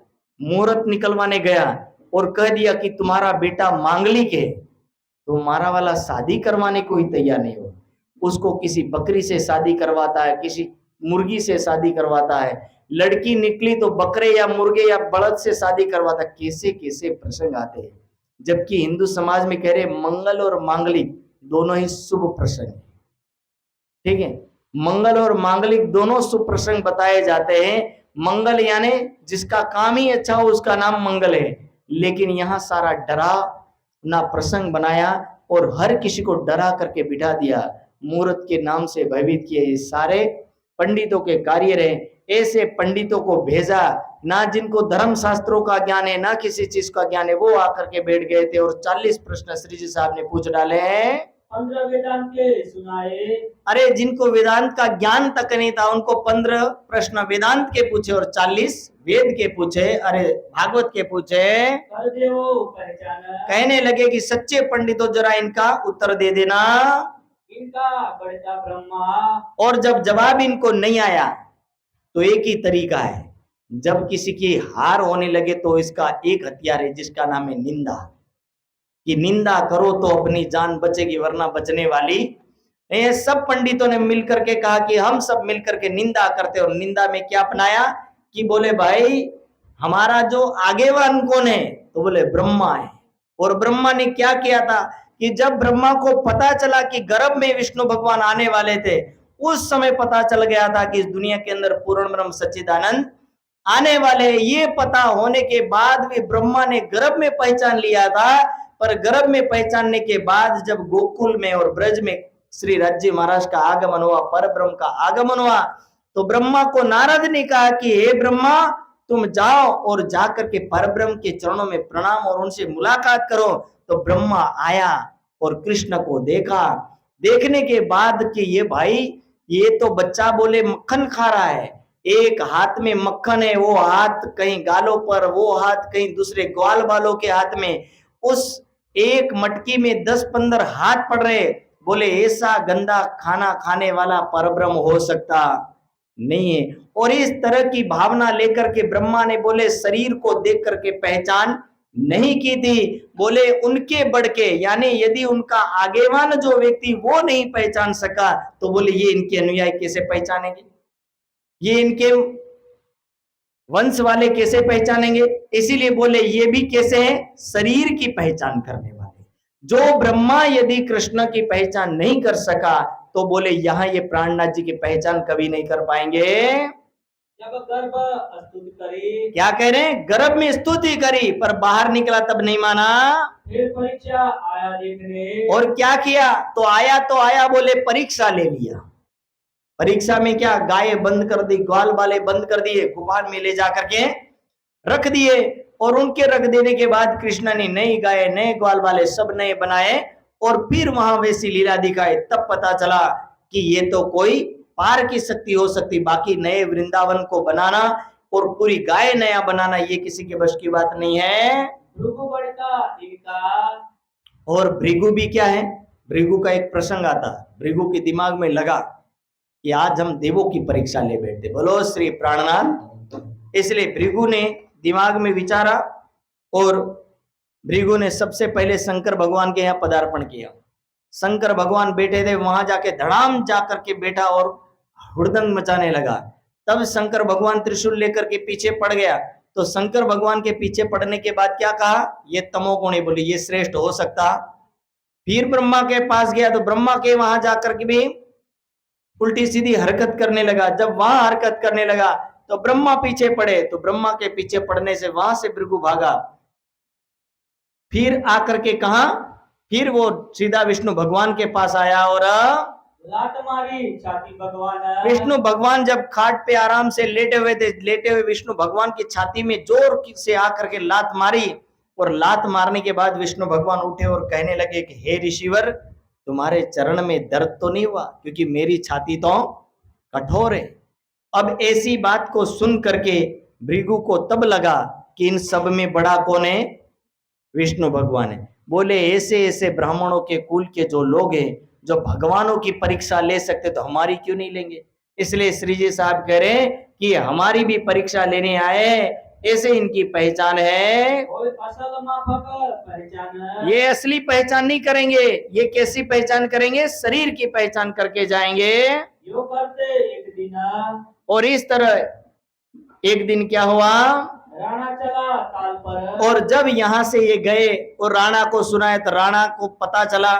मुहूर्त निकलवाने गया और कह दिया कि तुम्हारा बेटा मांगलिक है, तो हमारा वाला शादी करवाने को ही तैयार नहीं हो, उसको किसी बकरी से शादी करवाता है, किसी मुर्गी से शादी करवाता है, लड़की निकली तो बकरे या मुर्गे या बड़द से शादी करवाता है। कैसे कैसे प्रसंग आते हैं, जबकि हिंदू समाज में कह रहे मंगल और मांगलिक दोनों ही शुभ प्रसंग है, ठीक है, मंगल और मांगलिक दोनों शुभ प्रसंग बताए जाते हैं। मंगल यानी जिसका काम ही अच्छा हो उसका नाम मंगल है, लेकिन यहाँ सारा डरा ना प्रसंग बनाया और हर किसी को डरा करके बिठा दिया, मुहूर्त के नाम से भयभीत किए। ये सारे पंडितों के कार्य रहे। ऐसे पंडितों को भेजा ना जिनको धर्म शास्त्रों का ज्ञान है, ना किसी चीज का ज्ञान है, वो आकर के बैठ गए थे और 40 प्रश्न श्री जी साहब ने पूछ डाले हैं। 15 वेदांत के सुनाए। अरे जिनको वेदांत का ज्ञान तक नहीं था उनको 15 प्रश्न वेदांत के पूछे और 40 वेद के पूछे, अरे भागवत के पूछे। कर देवो पहचान। कहने लगे कि सच्चे पंडितों जरा इनका उत्तर दे देना, इनका बढ़ता ब्रह्मा। और जब जवाब इनको नहीं आया तो एक ही तरीका है, जब किसी की हार होने लगे तो इसका एक हथियार है जिसका नाम है निंदा, कि निंदा करो तो अपनी जान बचेगी वरना बचने वाली नहीं। ये सब पंडितों ने मिलकर के कहा कि हम सब मिलकर के निंदा करते, और निंदा में क्या अपनाया कि बोले भाई हमारा जो आगेवान कौन है, तो बोले ब्रह्मा है। और ब्रह्मा ने क्या किया था कि जब ब्रह्मा को पता चला कि गर्भ में विष्णु भगवान आने वाले थे, उस समय पता चल गया था कि इस दुनिया के अंदर पूर्ण ब्रह्म सच्चिदानंद आने वाले। ये पता होने के बाद भी ब्रह्मा ने गर्भ में पहचान लिया था, पर गर्भ में पहचानने के बाद जब गोकुल में और ब्रज में श्री राज्य महाराज का आगमन हुआ, पर ब्रह्म का आगमन हुआ, तो ब्रह्मा को नारद ने कहा कि हे ब्रह्मा तुम जाओ और जाकर के पर ब्रह्म के चरणों में प्रणाम और उनसे मुलाकात करो। तो ब्रह्मा आया और कृष्ण को देखा, देखने के बाद कि ये भाई ये तो बच्चा बोले मक्खन खा रहा है, एक हाथ में मक्खन है, वो हाथ कहीं गालों पर, वो हाथ कहीं दूसरे ग्वाल वालों के हाथ में, उस एक मटकी में 10-15 हाथ पड़ रहे। बोले ऐसा गंदा खाना खाने वाला परब्रह्म हो सकता नहीं है। और इस तरह की भावना लेकर के ब्रह्मा ने बोले शरीर को देख करके पहचान नहीं की थी। बोले उनके बढ़ के, यानी यदि उनका आगेवान जो व्यक्ति वो नहीं पहचान सका, तो बोले ये इनके अनुयायी कैसे पहचानेंगे, ये इनके वंश वाले कैसे पहचानेंगे। इसीलिए बोले ये भी कैसे हैं, शरीर की पहचान करने वाले। जो ब्रह्मा यदि कृष्ण की पहचान नहीं कर सका, तो बोले यहाँ ये प्राणनाथ जी की पहचान कभी नहीं कर पाएंगे। जब गर्भ स्तुति करी। क्या कह रहे हैं, गर्भ में स्तुति करी पर बाहर निकला तब नहीं माना। फिर परीक्षा आया देखने। और क्या किया, तो आया बोले परीक्षा ले लिया। परीक्षा में क्या, गाय बंद कर दी, ग्वाल वाले बंद कर दिए, गुफा में ले जाकर के रख दिए। और उनके रख देने के बाद कृष्ण ने नई गाय नए ग्वाल वाले सब नए बनाए और फिर वहां वैसी लीला दिखाए। तब पता चला कि ये तो कोई पार की शक्ति हो सकती, बाकी नए वृंदावन को बनाना और पूरी गाय नया बनाना ये किसी के बस की बात नहीं है। भृगु बढ़ता इनका। और भृगु भी क्या है, भृगु का एक प्रसंग आता, भृगु के दिमाग में लगा कि आज हम देवों की परीक्षा ले बैठते। बोलो श्री प्राणनाथ। इसलिए भृगु ने दिमाग में विचारा और भृगु ने सबसे पहले शंकर भगवान के यहाँ पदार्पण किया। शंकर भगवान बैठे थे, वहां जाके धड़ाम जाकर के बैठा और हुड़दंग मचाने लगा। तब शंकर भगवान त्रिशूल लेकर के पीछे पड़ गया। तो शंकर भगवान के पीछे पड़ने के बाद क्या कहा, ये तमोगुणी, बोले ये श्रेष्ठ हो सकता। फिर ब्रह्मा के पास गया तो ब्रह्मा के वहां जाकर के भी उल्टी सीधी हरकत करने लगा। जब वहां हरकत करने लगा तो ब्रह्मा पीछे पड़े, तो ब्रह्मा के पीछे पड़ने से वहां से भृगु भागा। फिर आकर के कहा, फिर वो सीधा विष्णु भगवान के पास आया और लात मारी छाती भगवान। विष्णु भगवान जब खाट पे आराम से लेटे हुए थे, लेटे हुए विष्णु भगवान की छाती में जोर से आकर के लात मारी। और लात मारने के बाद विष्णु भगवान उठे और कहने लगे कि हे ऋषिवर, तुम्हारे चरण में दर्द तो नहीं हुआ, क्योंकि मेरी छाती तो कठोर है। अब ऐसी बात को सुन करके भृगु को तब लगा कि इन सब में बड़ा कौन है, विष्णु भगवान है। बोले ऐसे ऐसे ब्राह्मणों के कुल के जो लोग हैं, जो भगवानों की परीक्षा ले सकते, तो हमारी क्यों नहीं लेंगे। इसलिए श्री जी साहब कह रहे हैं कि हमारी भी परीक्षा लेने आए, ऐसे इनकी पहचान है। असल माफक पहचान। ये असली पहचान नहीं करेंगे, ये कैसी पहचान करेंगे, शरीर की पहचान करके जाएंगे। यो करते एक दिन। और इस तरह एक दिन क्या हुआ, राणा चला ताल पर। और जब यहां से ये गए और राणा को सुनाया, तो राणा को पता चला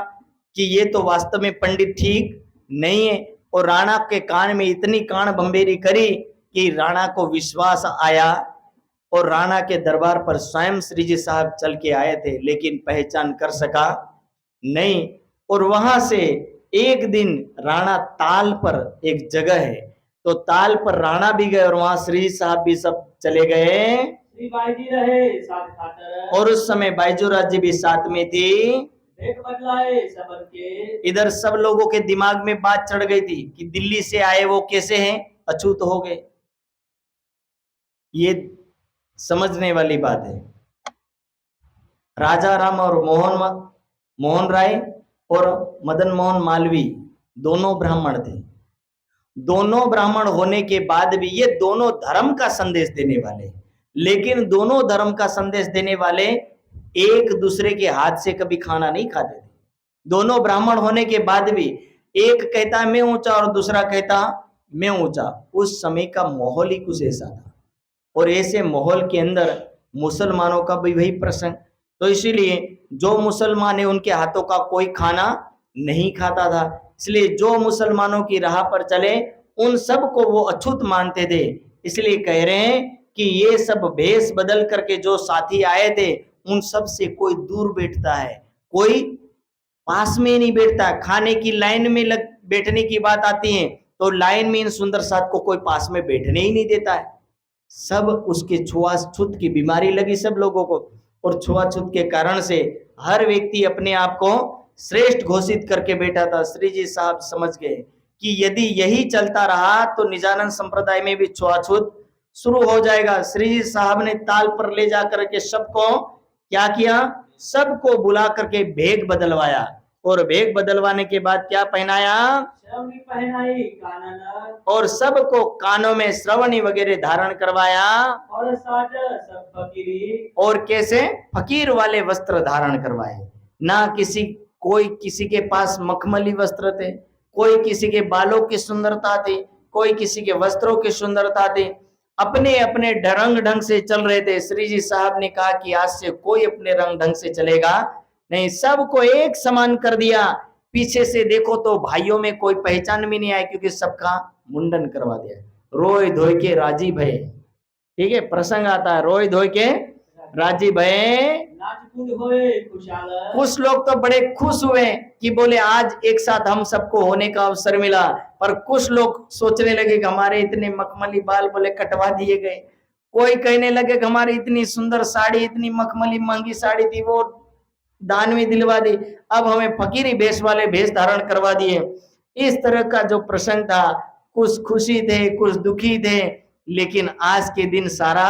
कि ये तो वास्तव में पंडित ठीक नहीं है। और राणा के कान में इतनी कान बम्बेरी करी कि राणा को विश्वास आया। और राणा के दरबार पर स्वयं श्री जी साहब चल के आए थे, लेकिन पहचान कर सका नहीं। और वहां से एक दिन राणा ताल पर एक जगह है, तो ताल पर राणा भी गए और वहां श्री साहब भी सब चले गए। श्री बाईजी रहे साथ खातर। और उस समय बाईजूराज जी भी साथ में थी। देख बदलाए सबन के। इधर सब लोगों के दिमाग में बात चढ़ गई थी कि दिल्ली से आए वो कैसे हैं, अछूत हो गए। ये समझने वाली बात है। राजा राम और मोहन राय और मदन मोहन मालवी दोनों ब्राह्मण थे। दोनों ब्राह्मण होने के बाद भी ये दोनों धर्म का संदेश देने वाले, लेकिन दोनों धर्म का संदेश देने वाले एक दूसरे के हाथ से कभी खाना नहीं खाते थे। दोनों ब्राह्मण होने के बाद भी एक कहता मैं ऊंचा और दूसरा कहता मैं ऊंचा। उस समय का माहौल ही कुछ ऐसा था। और ऐसे माहौल के अंदर मुसलमानों का भी वही प्रसंग। तो इसीलिए जो मुसलमान है उनके हाथों का कोई खाना नहीं खाता था। इसलिए जो मुसलमानों की राह पर चले उन सब को वो अछूत मानते थे। इसलिए कह रहे हैं कि ये सब भेष बदल करके जो साथी आए थे उन सब से कोई दूर बैठता है, कोई पास में नहीं बैठता। खाने की लाइन में बैठने की बात आती है तो लाइन में इन सुंदर साथ को कोई पास में बैठने ही नहीं देता है। सब उसके छुआछूत की बीमारी लगी सब लोगों को। और छुआछूत के कारण से हर व्यक्ति अपने आप को श्रेष्ठ घोषित करके बैठा था। श्री जी साहब समझ गए कि यदि यही चलता रहा तो निजानंद संप्रदाय में भी छुआछूत शुरू हो जाएगा। श्री जी साहब ने ताल पर ले जाकर के सबको क्या किया, सबको बुला करके भेग बदलवाया। और भेग बदलवाने के बाद क्या पहनाया, श्रवणी पहनाई कानन। और सबको कानों में श्रवणी वगैरह धारण करवाया। और साज सब फकीरी। और कैसे फकीर वाले वस्त्र धारण करवाए। ना कोई किसी के पास मखमली वस्त्र थे, कोई किसी के बालों की सुंदरता थी, कोई किसी के वस्त्रों की सुंदरता थी। अपने अपने रंग ढंग से चल रहे थे। श्री जी साहब ने कहा कि आज से कोई अपने रंग ढंग से चलेगा नहीं, सबको एक समान कर दिया। पीछे से देखो तो भाइयों में कोई पहचान भी नहीं आई, क्योंकि सबका मुंडन करवा दिया। रोए धोए के राजी भय, ठीक है, प्रसंग आता है, रोए धोए के राजी भय। कुछ लोग तो बड़े खुश हुए कि बोले आज एक साथ हम सबको होने का अवसर मिला। पर कुछ लोग सोचने लगे कि हमारे इतने मखमली बाल बोले कटवा दिए गए। कोई कहने लगे कि हमारी इतनी सुंदर साड़ी, इतनी मखमली महंगी साड़ी थी, वो दान में दिलवा दी, अब हमें फकीरी भेष वाले भेष धारण करवा दिए। इस तरह का जो प्रसंग था, कुछ खुशी थे कुछ दुखी थे। लेकिन आज के दिन सारा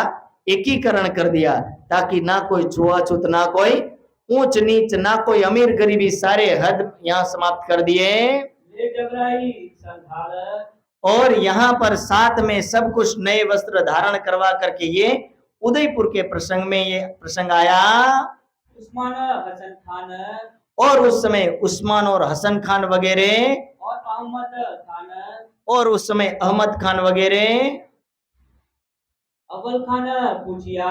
एकीकरण कर दिया, ताकि ना कोई छुआछूत, ना कोई ऊंच नीच, ना कोई अमीर गरीबी, सारे हद यहाँ समाप्त कर दिए। और यहाँ पर साथ में सब कुछ नए वस्त्र धारण करवा करके ये उदयपुर के प्रसंग में ये प्रसंग आया। उस्मान हसन खान और उस समय उस्मान और हसन खान वगैरह, और अहमद खान, और उस समय अहमद खान वगैरह। अव्वल खान पूछिया,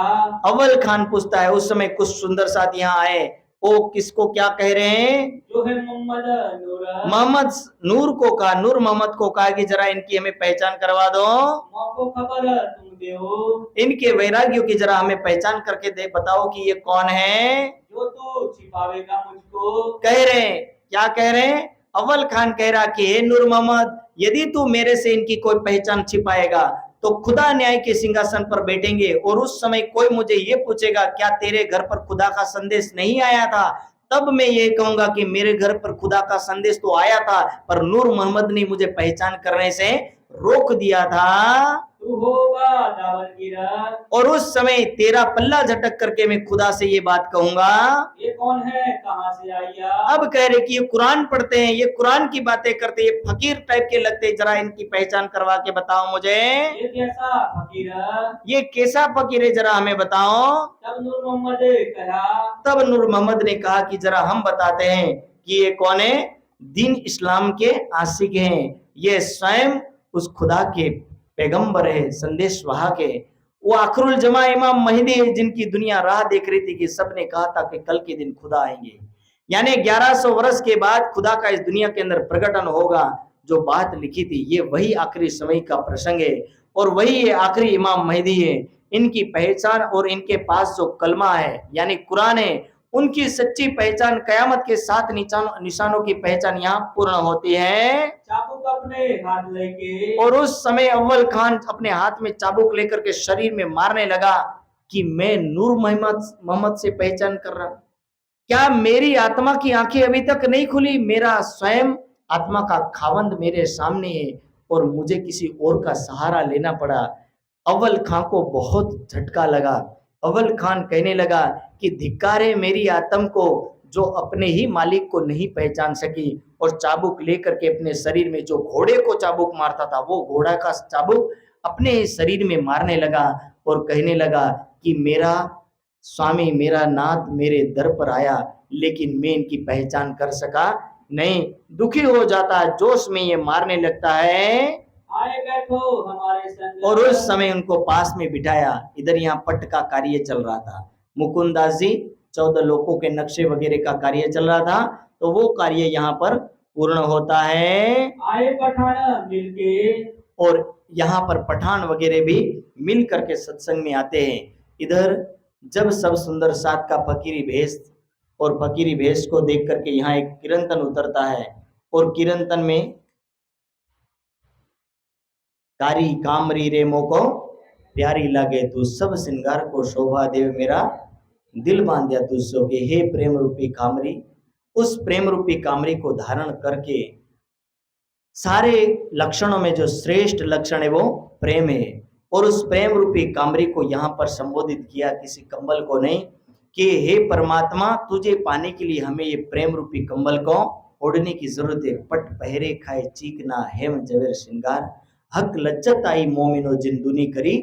अव्वल खान पूछता है, उस समय कुछ सुंदर साथ यहाँ आए, वो किसको क्या कह रहे हैं? जो है मोहम्मद नूर, मोहम्मद नूर को कहा, नूर मोहम्मद को कहा कि जरा इनकी हमें पहचान करवा दो, मौको खबर तुम देओ, इनके वैरागियों की जरा हमें पहचान करके दे, बताओ कि ये कौन है। जो तू छिपावेगा मुझको। कह रहे हैं, क्या कह रहे हैं? अव्वल खान कह रहा कि हे नूर मोहम्मद, यदि तू मेरे से इनकी कोई पहचान छिपाएगा तो खुदा न्याय के सिंहासन पर बैठेंगे, और उस समय कोई मुझे ये पूछेगा क्या तेरे घर पर खुदा का संदेश नहीं आया था, तब मैं ये कहूंगा कि मेरे घर पर खुदा का संदेश तो आया था, पर नूर मोहम्मद ने मुझे पहचान करने से रोक दिया था। तू होगा दावतगिरा, और उस समय तेरा पल्ला झटक करके मैं खुदा से ये बात कहूंगा। ये कौन है, कहाँ से आया? अब कह रहे कि ये कुरान पढ़ते हैं, ये कुरान की बातें करते हैं, ये फकीर टाइप के लगते हैं, जरा इनकी पहचान करवा के बताओ मुझे, ये कैसा फकीर? ये कैसा फकीर है, जरा हमें बताओ। तब नूर मोहम्मद कहा, तब नूर मोहम्मद ने कहा कि जरा हम बताते हैं कि ये कौन है। दीन इस्लाम के आशिक हैं, ये स्वयं उस खुदा के पैगंबर है, संदेश वाहक है, वो आखिरुल जमा इमाम महदी है, जिनकी दुनिया राह देख रही थी कि सबने कहा था कि कल के दिन खुदा आएंगे, यानी 1100 वर्ष के बाद खुदा का इस दुनिया के अंदर प्रकटन होगा। जो बात लिखी थी ये वही आखिरी समय का प्रसंग है, और वही ये आखिरी इमाम महदी है। इनकी पहचान और इनके पास जो कलमा है यानी कुरान है, उनकी सच्ची पहचान कयामत के 7 निशानों की पहचान यहाँ पूर्ण होती है। चाबुक अपने हाथ लेके, और उस समय अव्वल खान अपने हाथ में चाबुक लेकर के शरीर में मारने लगा कि मैं नूर मोहम्मद से पहचान कर रहा, क्या मेरी आत्मा की आंखें अभी तक नहीं खुली? मेरा स्वयं आत्मा का खावंद मेरे सामने है और मुझे किसी और का सहारा लेना पड़ा। अव्वल खान को बहुत झटका लगा। अव्वल खान कहने लगा कि धिक्कारे मेरी आत्म को, जो अपने ही मालिक को नहीं पहचान सकी, और चाबुक लेकर के अपने शरीर में, जो घोड़े को चाबुक मारता था वो घोड़ा का चाबुक अपने शरीर में मारने लगा और कहने लगा कि मेरा स्वामी, मेरा नाथ मेरे दर पर आया, लेकिन मैं इनकी पहचान कर सका नहीं। दुखी हो जाता, जोश में ये मारने लगता है। आए बैठो हमारे संग, और उस समय उनको पास में बिठाया। इधर यहाँ पट का कार्य चल रहा था, मुकुंदास जी 14 लोगों के नक्शे वगैरह का कार्य चल रहा था, तो वो कार्य यहाँ पर पूर्ण होता है। आए पठान मिलके, और यहाँ पर पठान वगैरह भी मिल करके सत्संग में आते हैं। इधर जब सब सुंदर साथ का फकीरी भेष, और फकीरी भेष को देख करके यहाँ एक कीर्तन उतरता है, और कीर्तन में कारी कामरी रे मोको प्यारी लागे तू, सब श्रृंगार को शोभा देव मेरा दिल बांध्या तुझसो के, हे प्रेम रूपी कामरी। उस प्रेम रूपी कामरी को धारण करके सारे लक्षणों में जो श्रेष्ठ लक्षण है वो प्रेम है, और उस प्रेम रूपी कामरी को यहाँ पर संबोधित किया, किसी कंबल को नहीं, कि हे परमात्मा, तुझे पाने के लिए हमें ये प्रेम रूपी कंबल को ओढ़ने की जरूरत है। पट पहरे खाए चीकना हेम जवेर श्रृंगार, हक लज्जत आई मोमिनो जिन दुनी करी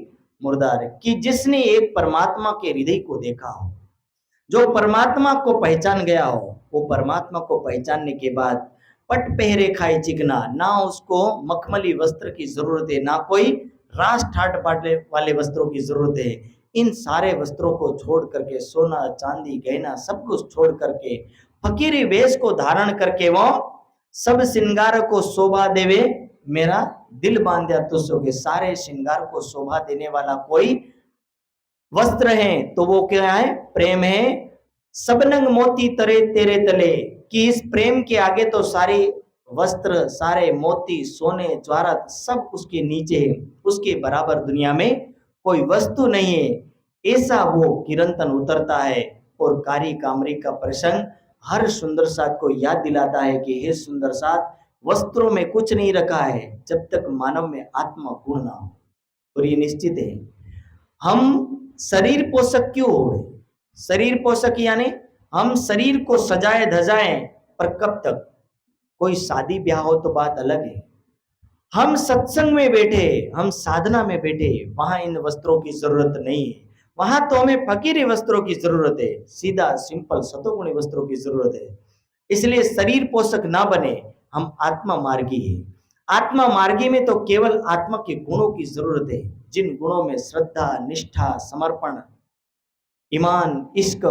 मुर्दार। कि जिसने एक परमात्मा के हृदय को देखा हो, जो परमात्मा को पहचान गया हो, वो परमात्मा को पहचानने के बाद पट पहरे खाए चिकना, ना उसको मखमली वस्त्र की जरूरत है, ना कोई रास ठाट बाटने वाले वस्त्रों की जरूरत है। इन सारे वस्त्रों को छोड़ करके, सोना चांदी गहना सब कुछ छोड़ करके, फकीरी वेश को धारण करके वो सब श्रृंगार को शोभा देवे मेरा दिल बांध्या तुझसो के, सारे श्रृंगार को शोभा देने वाला कोई वस्त्र है तो वो क्या है? प्रेम है। सबनंग मोती तरे तेरे तले, कि इस प्रेम के आगे तो सारे वस्त्र, सारे मोती, सोने ज्वारत सब उसके नीचे है, उसके बराबर दुनिया में कोई वस्तु नहीं है। ऐसा वो कीर्तन उतरता है, और कारी कामरी का प्रसंग हर सुंदर साथ को याद दिलाता है कि हे सुंदर साथ, वस्त्रों में कुछ नहीं रखा है जब तक मानव में आत्मा गुण ना हो। और ये निश्चित है, हम शरीर पोषक क्यों हो? शरीर पोषक यानी हम शरीर को सजाए धजाए, पर कब तक? कोई शादी ब्याह हो तो बात अलग है। हम सत्संग में बैठे, हम साधना में बैठे, वहां इन वस्त्रों की जरूरत नहीं है। वहां तो हमें फकीरी वस्त्रों की जरूरत है, सीधा सिंपल सतोगुणी वस्त्रों की जरूरत है। इसलिए शरीर पोषक ना बने, हम आत्मा मार्गी है। आत्मा मार्गी में तो केवल आत्मा के गुणों की जरूरत है, जिन गुणों में श्रद्धा, निष्ठा, समर्पण, ईमान, इश्क,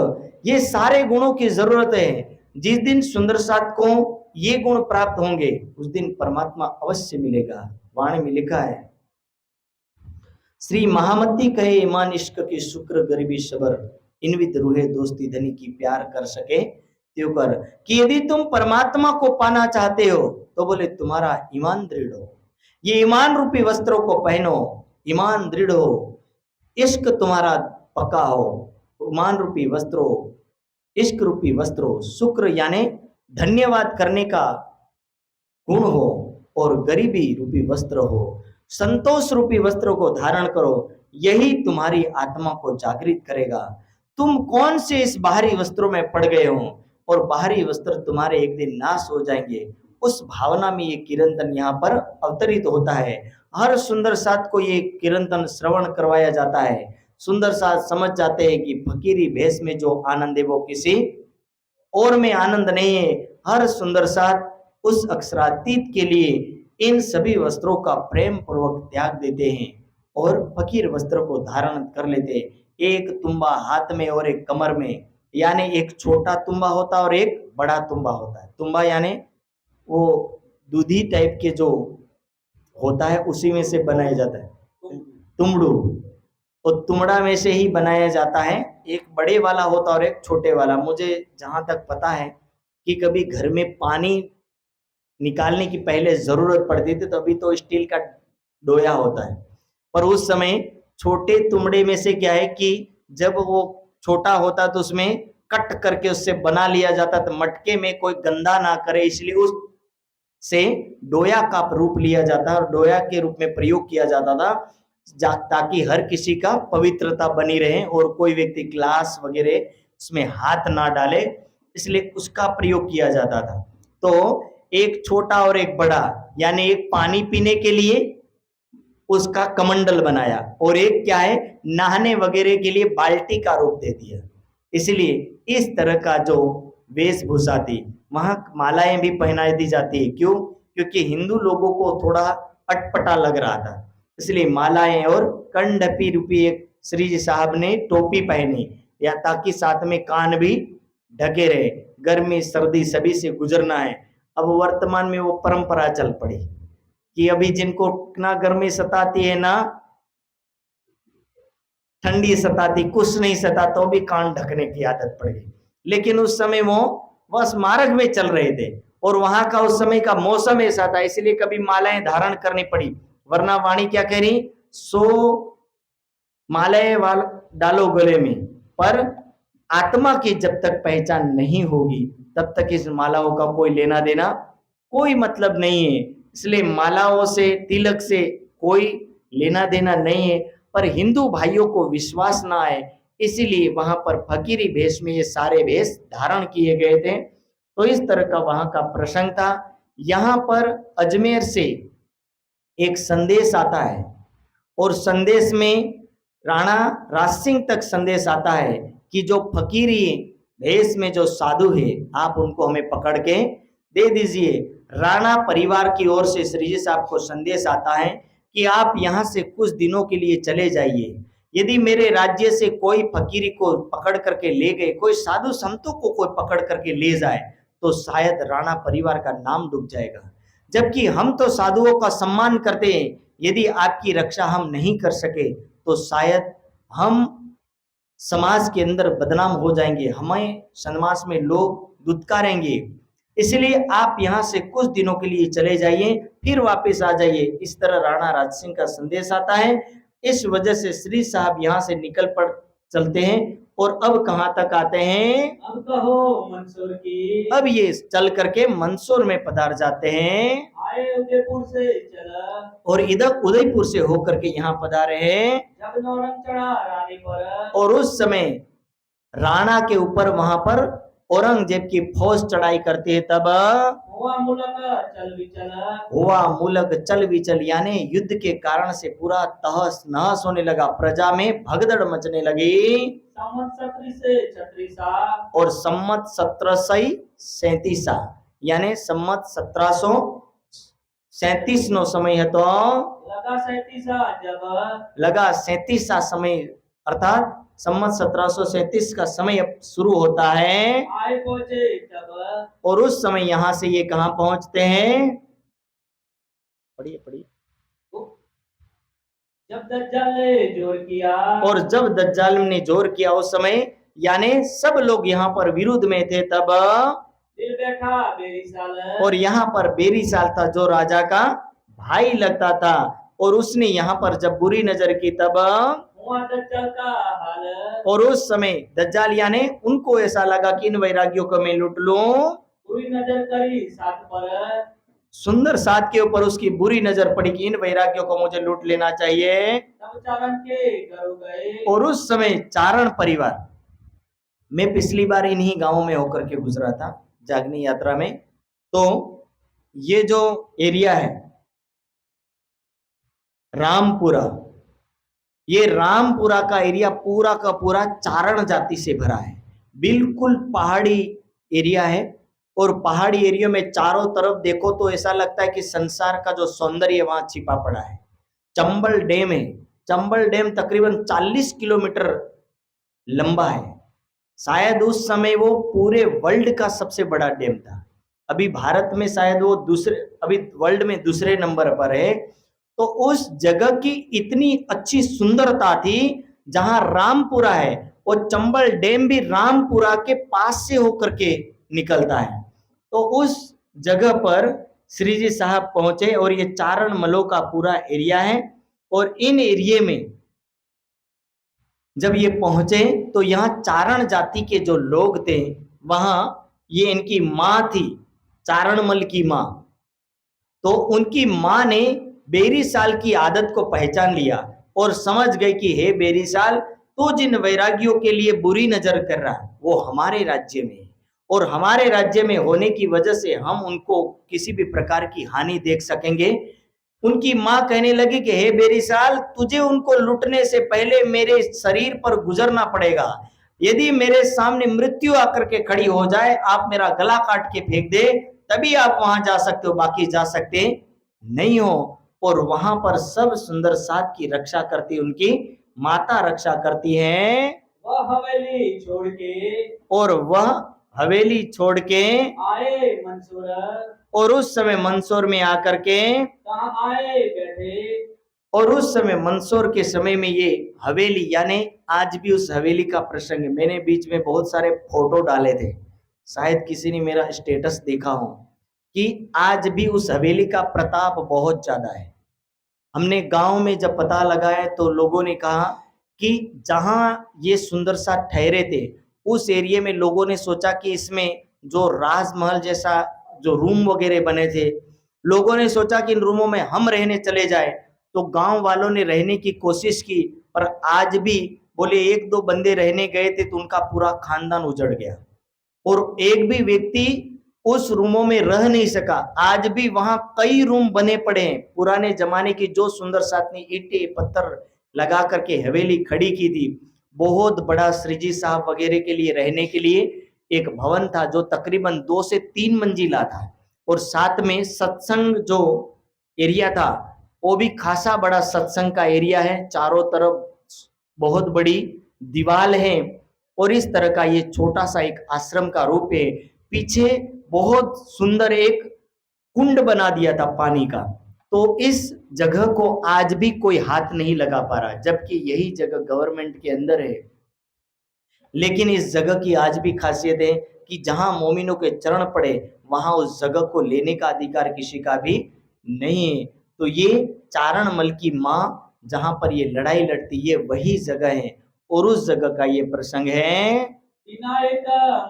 ये सारे गुणों की जरूरत है। जिस दिन सुंदर साथ को ये गुण प्राप्त होंगे, उस दिन परमात्मा अवश्य मिलेगा। वाणी में लिखा है, श्री महामती कहे ईमान इश्क की शुक्र गरीबी सबर, इन विद रूहे दोस्ती धनी की प्यार कर सके त्यो कर। कि यदि तुम परमात्मा को पाना चाहते हो तो बोले तुम्हारा ईमान दृढ़ हो, ये ईमान रूपी वस्त्रों को पहनो, ईमान दृढ़ हो, इश्क तुम्हारा पक्का हो, ईमान रूपी वस्त्रों, इश्क रूपी वस्त्रों, शुक्र यानी धन्यवाद करने का गुण हो, और गरीबी रूपी वस्त्र हो, संतोष रूपी वस्त्रों को धारण करो, यही तुम्हारी आत्मा को जागृत करेगा। तुम कौन से इस बाहरी वस्त्रों में पड़ गए हो, और बाहरी वस्त्र तुम्हारे एक दिन नाश हो जाएंगे, उस भावना में ये कीर्तन यहाँ पर अवतरित होता है। हर सुंदर साथ को ये कीर्तन श्रवण करवाया जाता है। सुंदर साथ समझ जाते हैं कि फकीरी भेष में जो आनंद है वो किसी और में आनंद नहीं है। हर सुंदर साथ उस अक्षरातीत के लिए इन सभी वस्त्रों का प्रेम पूर्वक त्याग देते हैं और फकीर वस्त्र को धारण कर लेते हैं। एक तुम्बा हाथ में और एक कमर में, यानी एक छोटा तुम्बा होता है और एक बड़ा तुम्बा होता है। तुम्बा यानी वो दूधी टाइप के जो होता है उसी में से बनाया जाता है, तुमड़ू, और तुमड़ा में से ही बनाया जाता है। एक बड़े वाला होता है और एक छोटे वाला। मुझे जहां तक पता है कि कभी घर में पानी निकालने की पहले जरूरत पड़ती थी, तो अभी तो स्टील का डोया होता है, पर उस समय छोटे तुमड़े में से क्या है कि जब वो छोटा होता तो उसमें कट करके उससे बना लिया जाता, तो मटके में कोई गंदा ना करे, इसलिए उस से डोया का रूप लिया जाता है और डोया के रूप में प्रयोग किया जाता था, ताकि हर किसी का पवित्रता बनी रहे और कोई व्यक्ति ग्लास वगैरह उसमें हाथ ना डाले, इसलिए उसका प्रयोग किया जाता था। तो एक छोटा और एक बड़ा, यानी एक पानी पीने के लिए उसका कमंडल बनाया, और एक क्या है नहाने वगैरह के लिए बाल्टी का रूप दे दिया। इसलिए इस तरह का जो वेशभूषा थी, वहां मालाएं भी पहनाई दी जाती है। क्यों? क्योंकि हिंदू लोगों को थोड़ा अटपटा लग रहा था, इसलिए मालाएं और कंडपी रूपी एक श्री जी साहब ने टोपी पहनी, या ताकि साथ में कान भी ढके रहे। गर्मी सर्दी सभी से गुजरना है। अब वर्तमान में वो परंपरा चल पड़ी कि अभी जिनको ना गर्मी सताती है ना ठंडी सताती, कुछ नहीं सता तो भी कान ढकने की आदत पड़ गई। लेकिन उस समय वो बस मार्ग में चल रहे थे और वहां का उस समय का मौसम ऐसा था, इसलिए कभी मालाएं धारण करनी पड़ी। वरना वाणी क्या कह रही, 100 मालाएं वाल डालो गले में, पर आत्मा की जब तक पहचान नहीं होगी तब तक इस मालाओं का कोई लेना देना कोई मतलब नहीं है। इसलिए मालाओं से तिलक से कोई लेना देना नहीं है, पर हिंदू भाइयों को विश्वास ना आए, इसीलिए वहां पर फकीरी भेष में ये सारे भेष धारण किए गए थे। तो इस तरह का वहां का प्रसंग था। यहाँ पर अजमेर से एक संदेश आता है और संदेश में राणा राज सिंह तक संदेश आता है कि जो फकीरी भेष में जो साधु है आप उनको हमें पकड़ के दे दीजिए। राणा परिवार की ओर से श्री जी साहब को संदेश आता है कि आप यहाँ से कुछ दिनों के लिए चले जाइए। यदि मेरे राज्य से कोई फकीरी को पकड़ करके ले गए, कोई साधु संतों को कोई पकड़ करके ले जाए, तो शायद राणा परिवार का नाम डूब जाएगा। जबकि हम तो साधुओं का सम्मान करते हैं, यदि आपकी रक्षा हम नहीं कर सके तो शायद हम समाज के अंदर बदनाम हो जाएंगे, हमें समाज में लोग दुत्कारेंगे। इसलिए आप यहाँ से कुछ दिनों के लिए चले जाइए, फिर वापस आ जाइए। इस तरह राणा राज सिंह का संदेश आता है। इस वजह से श्री साहब यहाँ से निकल पड़ चलते हैं और अब कहाँ तक आते हैं, अब कहो मंसूर की। अब ये चल करके मंसूर में पधार जाते हैं। आए उदयपुर से चला, और इधर उदयपुर से होकर के यहाँ पधारे हैं। जब नौरंग चढ़ा रानी पर, और उस समय राणा के ऊपर वहां पर औरंगजेब की फौज चढ़ाई करती है, तब हुआ मूलक चल विचल। हुआ मूलक चल विचल, यानी युद्ध के कारण से पूरा तहस नहस होने लगा, प्रजा में भगदड़ मचने लगी। संवत 1736 और सम्मत 1737 यानी सम्मत 1737 નો સમય હતો। लगा 37 जब लगा 37 समय, अर्थात सम्मत 1737 का समय अब शुरू होता है। आए पहुंचे तब और उस समय यहां से ये कहां पहुंचते हैं? पढ़िए पढ़िए। जब दज्जाल ने जोर किया और जब दज्जाल ने जोर किया उस समय, यानी सब लोग यहाँ पर विरुद्ध में थे तब, दिल बैठा बेरिसाल। और यहाँ पर बेरीसाल था जो राजा का भाई लगता था, और उसने यहाँ पर जब बुरी नजर की तब, हुआ दज्जाल का हाल। और उस समय दज्जाल यानी उनको ऐसा लगा कि इन वैरागियों को मैं लूट लूं। बुरी नजर करी साथ पर सुंदर साथ के ऊपर उसकी बुरी नजर पड़ी कि इन वैरागियों को मुझे लूट लेना चाहिए। तब चारण के घर गए। और उस समय चारण परिवार, मैं पिछली बार इन्हीं गांवों में होकर के गुजरा था जागनी यात्रा में, तो ये जो एरिया है रामपुरा, ये रामपुरा का एरिया पूरा का पूरा चारण जाति से भरा है। बिल्कुल पहाड़ी एरिया है, और पहाड़ी एरिया में चारों तरफ देखो तो ऐसा लगता है कि संसार का जो सौंदर्य वहां छिपा पड़ा है। चंबल डैम है, चंबल डैम तकरीबन 40 किलोमीटर लंबा है। शायद उस समय वो पूरे वर्ल्ड का सबसे बड़ा डैम था। अभी भारत में शायद वो दूसरे, अभी वर्ल्ड में दूसरे नंबर पर है। तो उस जगह की इतनी अच्छी सुंदरता थी, जहां रामपुरा है, और चंबल डैम भी रामपुरा के पास से होकर के निकलता है। तो उस जगह पर श्री जी साहब पहुंचे, और ये चारण मलो का पूरा एरिया है। और इन एरिया में जब ये पहुंचे तो यहाँ चारण जाति के जो लोग थे, वहां ये इनकी माँ थी, चारणमल की माँ। तो उनकी माँ ने बेरीसाल की आदत को पहचान लिया और समझ गई कि हे बेरीसाल, तो जिन वैरागियों के लिए बुरी नजर कर रहा है वो हमारे राज्य में है, और हमारे राज्य में होने की वजह से हम उनको किसी भी प्रकार की हानि देख सकेंगे। उनकी माँ कहने लगी कि हे बेरीसाल, तुझे उनको लूटने से पहले मेरे शरीर पर गुजरना पड़ेगा। यदि मेरे सामने मृत्यु आकर के खड़ी हो जाए, आप मेरा गला काट के फेंक दे, तभी आप वहां जा सकते हो, बाकी जा सकते नहीं हो। और वहां पर सब सुंदर साथ की रक्षा करती, उनकी माता रक्षा करती है। वह हवेली छोड़ के, और वह हवेली छोड़ के आए मंसूर। और उस समय मंदसौर में आकर के कहाँ आए बैठे। और उस समय मंदसौर के समय में ये हवेली, यानी आज भी उस हवेली का प्रसंग है। मैंने बीच में बहुत सारे फोटो डाले थे, शायद किसी ने मेरा स्टेटस देखा हो, कि आज भी उस हवेली का प्रताप बहुत ज्यादा है। हमने गांव में जब पता लगाया तो लोगों ने कहा कि जहां ये सुंदर सा ठहरे थे, उस एरिया में लोगों ने सोचा कि इसमें जो राजमहल जैसा जो रूम वगैरह बने थे, लोगों ने सोचा कि इन रूमों में हम रहने चले जाए। तो गांव वालों ने रहने की कोशिश की, पर आज भी बोले एक दो बंदे रहने गए थे तो उनका पूरा खानदान उजड़ गया, और एक भी व्यक्ति उस रूमों में रह नहीं सका। आज भी वहां कई रूम बने पड़े हैं। पुराने जमाने की जो सुंदर साथनी ईंटे पत्थर लगा करके हवेली खड़ी की थी, बहुत बड़ा श्रीजी साहब वगैरह के लिए रहने के लिए एक भवन था, जो तकरीबन 2 से 3 मंजिला था। और साथ में सत्संग जो एरिया था, वो भी खासा बड़ा सत्संग का एरिया है। चारों तरफ बहुत बड़ी दीवार है, और इस तरह का ये छोटा सा एक आश्रम का रूप है। पीछे बहुत सुंदर एक कुंड बना दिया था पानी का। तो इस जगह को आज भी कोई हाथ नहीं लगा पा रहा, जबकि यही जगह गवर्नमेंट के अंदर है। लेकिन इस जगह की आज भी खासियत है कि जहां मोमिनों के चरण पड़े, वहां उस जगह को लेने का अधिकार किसी का भी नहीं है। तो ये चारणमल की माँ जहां पर ये लड़ाई लड़ती, ये वही जगह है, और उस जगह का ये प्रसंग है। इनायत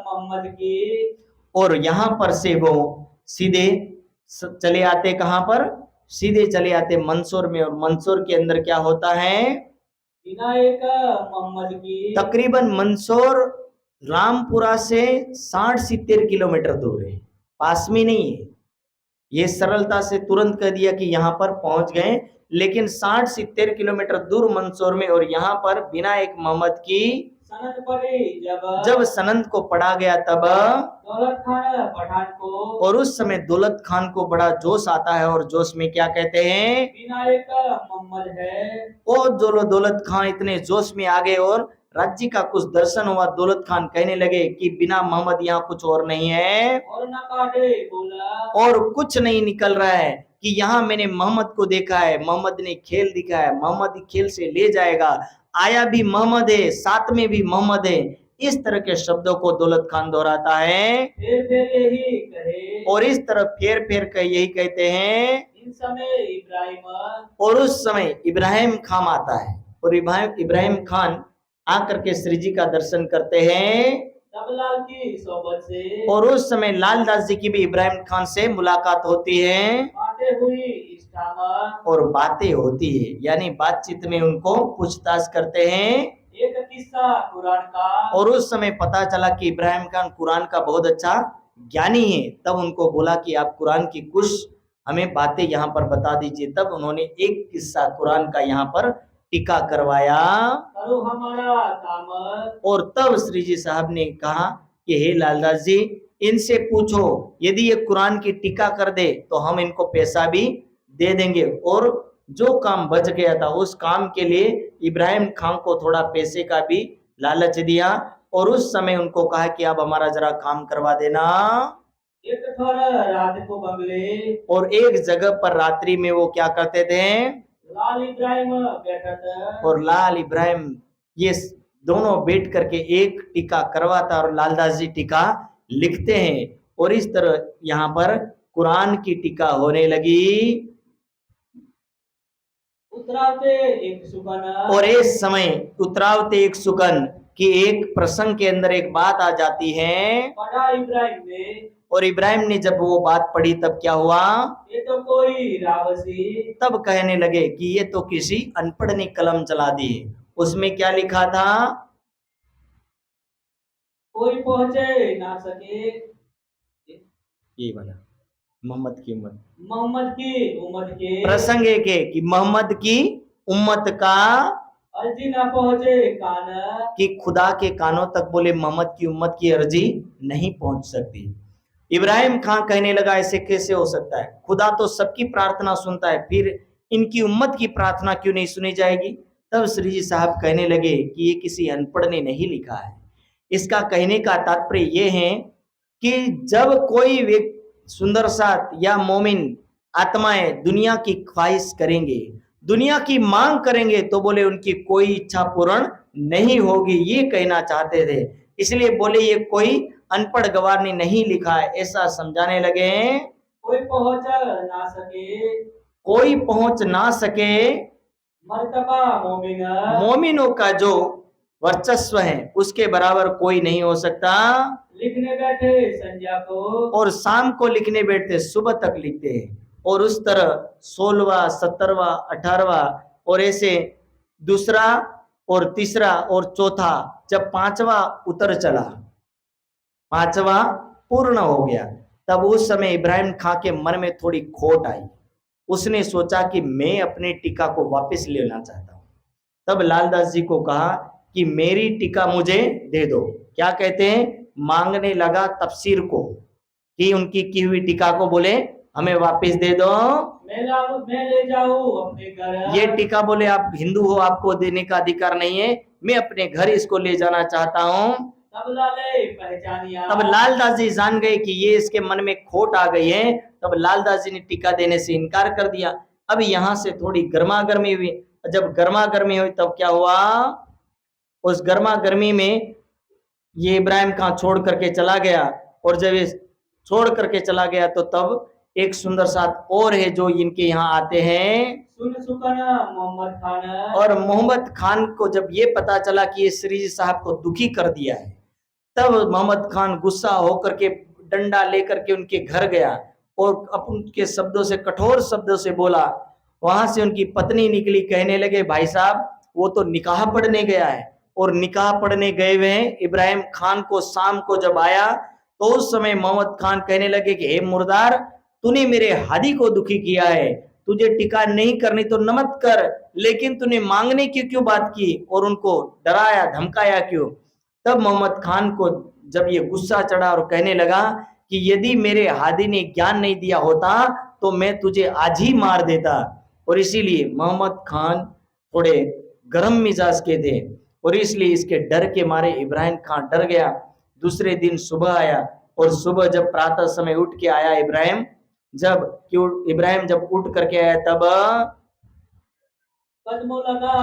मोहम्मद की। और यहाँ पर से वो सीधे चले आते, कहां पर? सीधे चले आते मंदसौर में। और मंदसौर के अंदर क्या होता है? इनायत मोहम्मद की। तकरीबन मंदसौर रामपुरा से 60-70 किलोमीटर दूर है, पास में नहीं है। ये सरलता से तुरंत कह दिया कि यहाँ पर पहुंच गए, लेकिन 60-70 किलोमीटर दूर मंदसौर में, और यहाँ पर बिना एक मोहम्मद की सनद पड़ी जब सनंद को पढ़ा गया तब, दौलत खान पठान को, और उस समय दौलत खान को बड़ा जोश आता है, और जोश में क्या कहते हैं, बिना एक मोहम्मद है। और जो दौलत खान इतने जोश में आ गए और राज्य का कुछ दर्शन हुआ। दौलत खान कहने लगे कि बिना मोहम्मद यहाँ कुछ और नहीं है, और न काटे बोला, और कुछ नहीं निकल रहा है कि यहाँ मैंने मोहम्मद को देखा है, मोहम्मद ने खेल दिखाया है, मोहम्मद खेल से ले जाएगा, आया भी मोहम्मद है, साथ में भी मोहम्मद है। इस तरह के शब्दों को दौलत खान दोहराता है, फिर यही कहे, और इस तरह फेर फेर कर यही कहते हैं। इन समय इब्राहिम, और उस समय इब्राहिम खान आता है, और इब्राहिम खान आकर के श्री जी का दर्शन करते हैं, तब लाल की सोबत से, और उस समय लालदास जी की भी इब्राहिम खान से मुलाकात होती है, बातें हुई इस्तामा, और बातें होती है, यानी बातचीत में उनको पूछताछ करते हैं। एक किस्सा कुरान का, और उस समय पता चला कि इब्राहिम खान कुरान का बहुत अच्छा ज्ञानी है। तब उनको बोला कि आप कुरान की कुछ हमें बातें यहाँ पर बता दीजिए। तब उन्होंने एक किस्सा कुरान का यहाँ पर टीका करवाया, करो हमारा काम, और तब श्री जी साहब ने कहा कि हे लालदास जी, इनसे पूछो, यदि ये कुरान की टीका कर दे तो हम इनको पैसा भी दे देंगे। और जो काम बच गया था उस काम के लिए इब्राहिम खान को थोड़ा पैसे का भी लालच दिया, और उस समय उनको कहा कि आप हमारा जरा काम करवा देना। एक थोड़ा रात को बंगले, और एक जगह पर रात्रि में वो क्या करते थे, लाल इब्राहिम बैठा था, और लाल इब्राहिम ये दोनों बैठ करके एक टीका करवाता, और लालदास जी टीका लिखते हैं। और इस तरह यहाँ पर कुरान की टीका होने लगी। उतराते एक सुबह, और इस समय उतरावते एक सुकन की एक प्रसंग के अंदर एक बात आ जाती है, पढ़ा इब्राहिम ने, और इब्राहिम ने जब वो बात पढ़ी तब क्या हुआ, ये तो कोई रावसी, तब कहने लगे कि ये तो किसी अनपढ़ ने कलम चला दी है। उसमें क्या लिखा था, कोई पहुंचे ना सके, ये वाला मोहम्मद की उम्मत, मोहम्मद की उम्मत के, प्रसंग एक है कि मोहम्मद की उम्मत का, अर्जी ना पहुंचे कान, कि खुदा के कानों तक बोले मोहम्मद की उम्मत की अर्जी नहीं पहुंच सकती। इब्राहिम खान कहने लगा ऐसे कैसे हो सकता है, खुदा तो सबकी प्रार्थना सुनता है, फिर इनकी उम्मत की प्रार्थना क्यों नहीं सुनी जाएगी। तब श्री जी साहब कहने लगे कि ये किसी अनपढ़ ने नहीं लिखा है। इसका कहने का तात्पर्य ये है कि जब कोई व्यक्ति सुंदर साथ या मोमिन आत्माएं दुनिया की ख्वाहिश करेंगे, दुनिया की मांग करेंगे, तो बोले उनकी कोई इच्छा पूर्ण नहीं होगी, ये कहना चाहते थे। इसलिए बोले ये कोई अनपढ़ गवार ने नहीं लिखा है, ऐसा समझाने लगे। कोई पहुंच ना सके, कोई पहुंच ना सके, मर्तबा मोमिन, मोमिनों का जो वर्चस्व है उसके बराबर कोई नहीं हो सकता। लिखने बैठे संध्या को, और शाम को लिखने बैठते सुबह तक लिखते हैं, और उस तरह 16वां 17वां 18वां और ऐसे दूसरा और तीसरा और चौथा, जब 5वां उतर चला, 5वां पूर्ण हो गया, तब उस समय इब्राहिम खां के मन में थोड़ी खोट आई। उसने सोचा कि मैं अपने टीका को वापस लेना चाहता हूं। तब लालदास जी को कहा कि मेरी टीका मुझे दे दो। क्या कहते हैं, मांगने लगा तफसीर को कि उनकी की हुई टीका को बोले हमें वापस दे दो। मैं ले जाऊं अपने घर, ये टीका बोले आप हिंदू हो, आपको देने का अधिकार नहीं है, मैं अपने घर इसको ले जाना चाहता हूं। तब लाले पहचानिया, तब लालदास जी जान गए कि ये इसके मन में खोट आ गई है। तब लालदास जी ने टीका देने से इनकार कर दिया। अब यहाँ से थोड़ी गर्मा गर्मी हुई। जब गर्मा गर्मी हुई तब क्या हुआ, उस गर्मा गर्मी में ये इब्राहिम खां छोड़ करके चला गया, और जब ये छोड़ करके चला गया तो तब एक सुंदर साथ और है जो इनके यहाँ आते हैं, सुन सुकना मोहम्मद खान, और मोहम्मद खान को जब ये पता चला कि ये श्री जी साहब को दुखी कर दिया है, तब मोहम्मद खान गुस्सा होकर के डंडा लेकर के उनके घर गया और उनके शब्दों से, कठोर शब्दों से बोला। वहां से उनकी पत्नी निकली, कहने लगे भाई साहब वो तो निकाह पढ़ने गया है, और निकाह पढ़ने गए हुए हैं। इब्राहिम खान को शाम को जब आया तो उस समय मोहम्मद खान कहने लगे कि हे मुर्दार, तूने मेरे हादी को दुखी किया है, तुझे टिका नहीं करनी तो न मत कर, लेकिन तूने मांगने की क्यों बात की और उनको डराया धमकाया क्यों? तब मोहम्मद खान को जब ये गुस्सा चढ़ा और कहने लगा कि यदि मेरे हादी ने ज्ञान नहीं दिया होता तो मैं तुझे आज ही मार देता। और इसीलिए मोहम्मद खान थोड़े गर्म मिजाज के थे और इसलिए इसके डर के मारे इब्राहिम खान डर गया। दूसरे दिन सुबह आया और सुबह जब प्रातः समय उठ के आया इब्राहिम जब उठ करके आया तब कदमों लगा,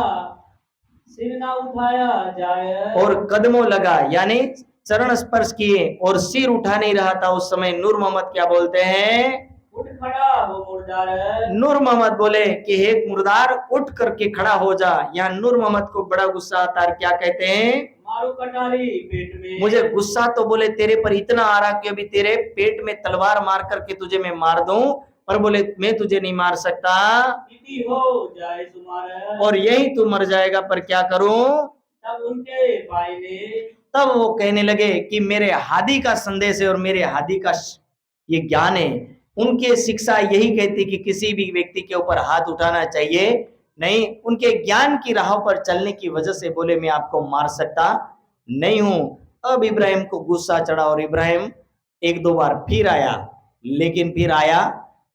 सिर ना उठाया जाए। और कदमों लगा यानी चरण स्पर्श किए और सिर उठा नहीं रहा था। उस समय नूर मोहम्मद क्या बोलते हैं? उठ खड़ा हो मुर्दार। नूर मोहम्मद बोले कि हे मुर्दार उठ करके खड़ा हो जा। यहाँ नूर मोहम्मद को बड़ा गुस्सा आता है, क्या कहते हैं? मारो कटारी पेट में। मुझे गुस्सा तो बोले तेरे पर इतना आ रहा कि अभी तेरे पेट में तलवार मार करके तुझे मैं मार दूं, पर बोले मैं तुझे नहीं मार सकता इति हो जाए तुम्हारा। और यही तू मर जाएगा, पर क्या करूं? तब उनके भाई ने, तब वो कहने लगे कि मेरे हादी का संदेश है और मेरे हादी का ये ज्ञान है। उनके शिक्षा यही कहती कि किसी भी व्यक्ति के ऊपर हाथ उठाना चाहिए नहीं। उनके ज्ञान की राह पर चलने की वजह से बोले मैं आपको मार सकता नहीं हूं। अब इब्राहिम को गुस्सा चढ़ा और इब्राहिम एक दो बार फिर आया, लेकिन फिर आया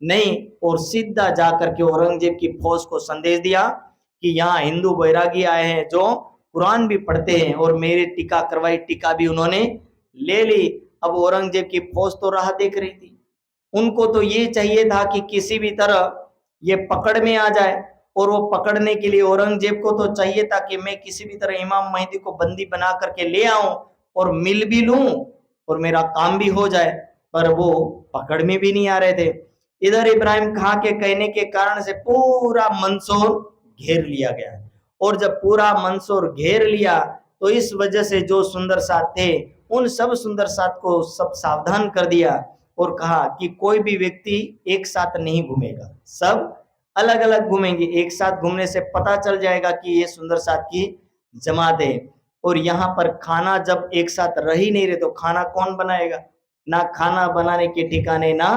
नहीं और सीधा जाकर के औरंगजेब की फौज को संदेश दिया कि यहाँ हिंदू बैरागी आए हैं जो कुरान भी पढ़ते हैं और मेरी टीका करवाई, टीका भी उन्होंने ले ली। अब औरंगजेब की फौज तो राह देख रही थी, उनको तो ये चाहिए था कि किसी भी तरह ये पकड़ में आ जाए और वो पकड़ने के लिए औरंगजेब को तो चाहिए था कि मैं किसी भी तरह इमाम मेहदी को बंदी बना करके ले आऊं और मिल भी लूं और मेरा काम भी हो जाए, पर वो पकड़ में भी नहीं आ रहे थे। इधर इब्राहिम खां के कहने के कारण से पूरा मंदसौर घेर लिया गया और जब पूरा मंदसौर घेर लिया तो इस वजह से जो सुंदर साथ थे उन सब सुंदर साथ को सब सावधान कर दिया और कहा कि कोई भी व्यक्ति एक साथ नहीं घूमेगा, सब अलग अलग घूमेंगे। एक साथ घूमने से पता चल जाएगा कि ये सुंदर साथ की जमात है। और यहाँ पर खाना जब एक साथ रह ही नहीं रहे तो खाना कौन बनाएगा? ना खाना बनाने के ठिकाने ना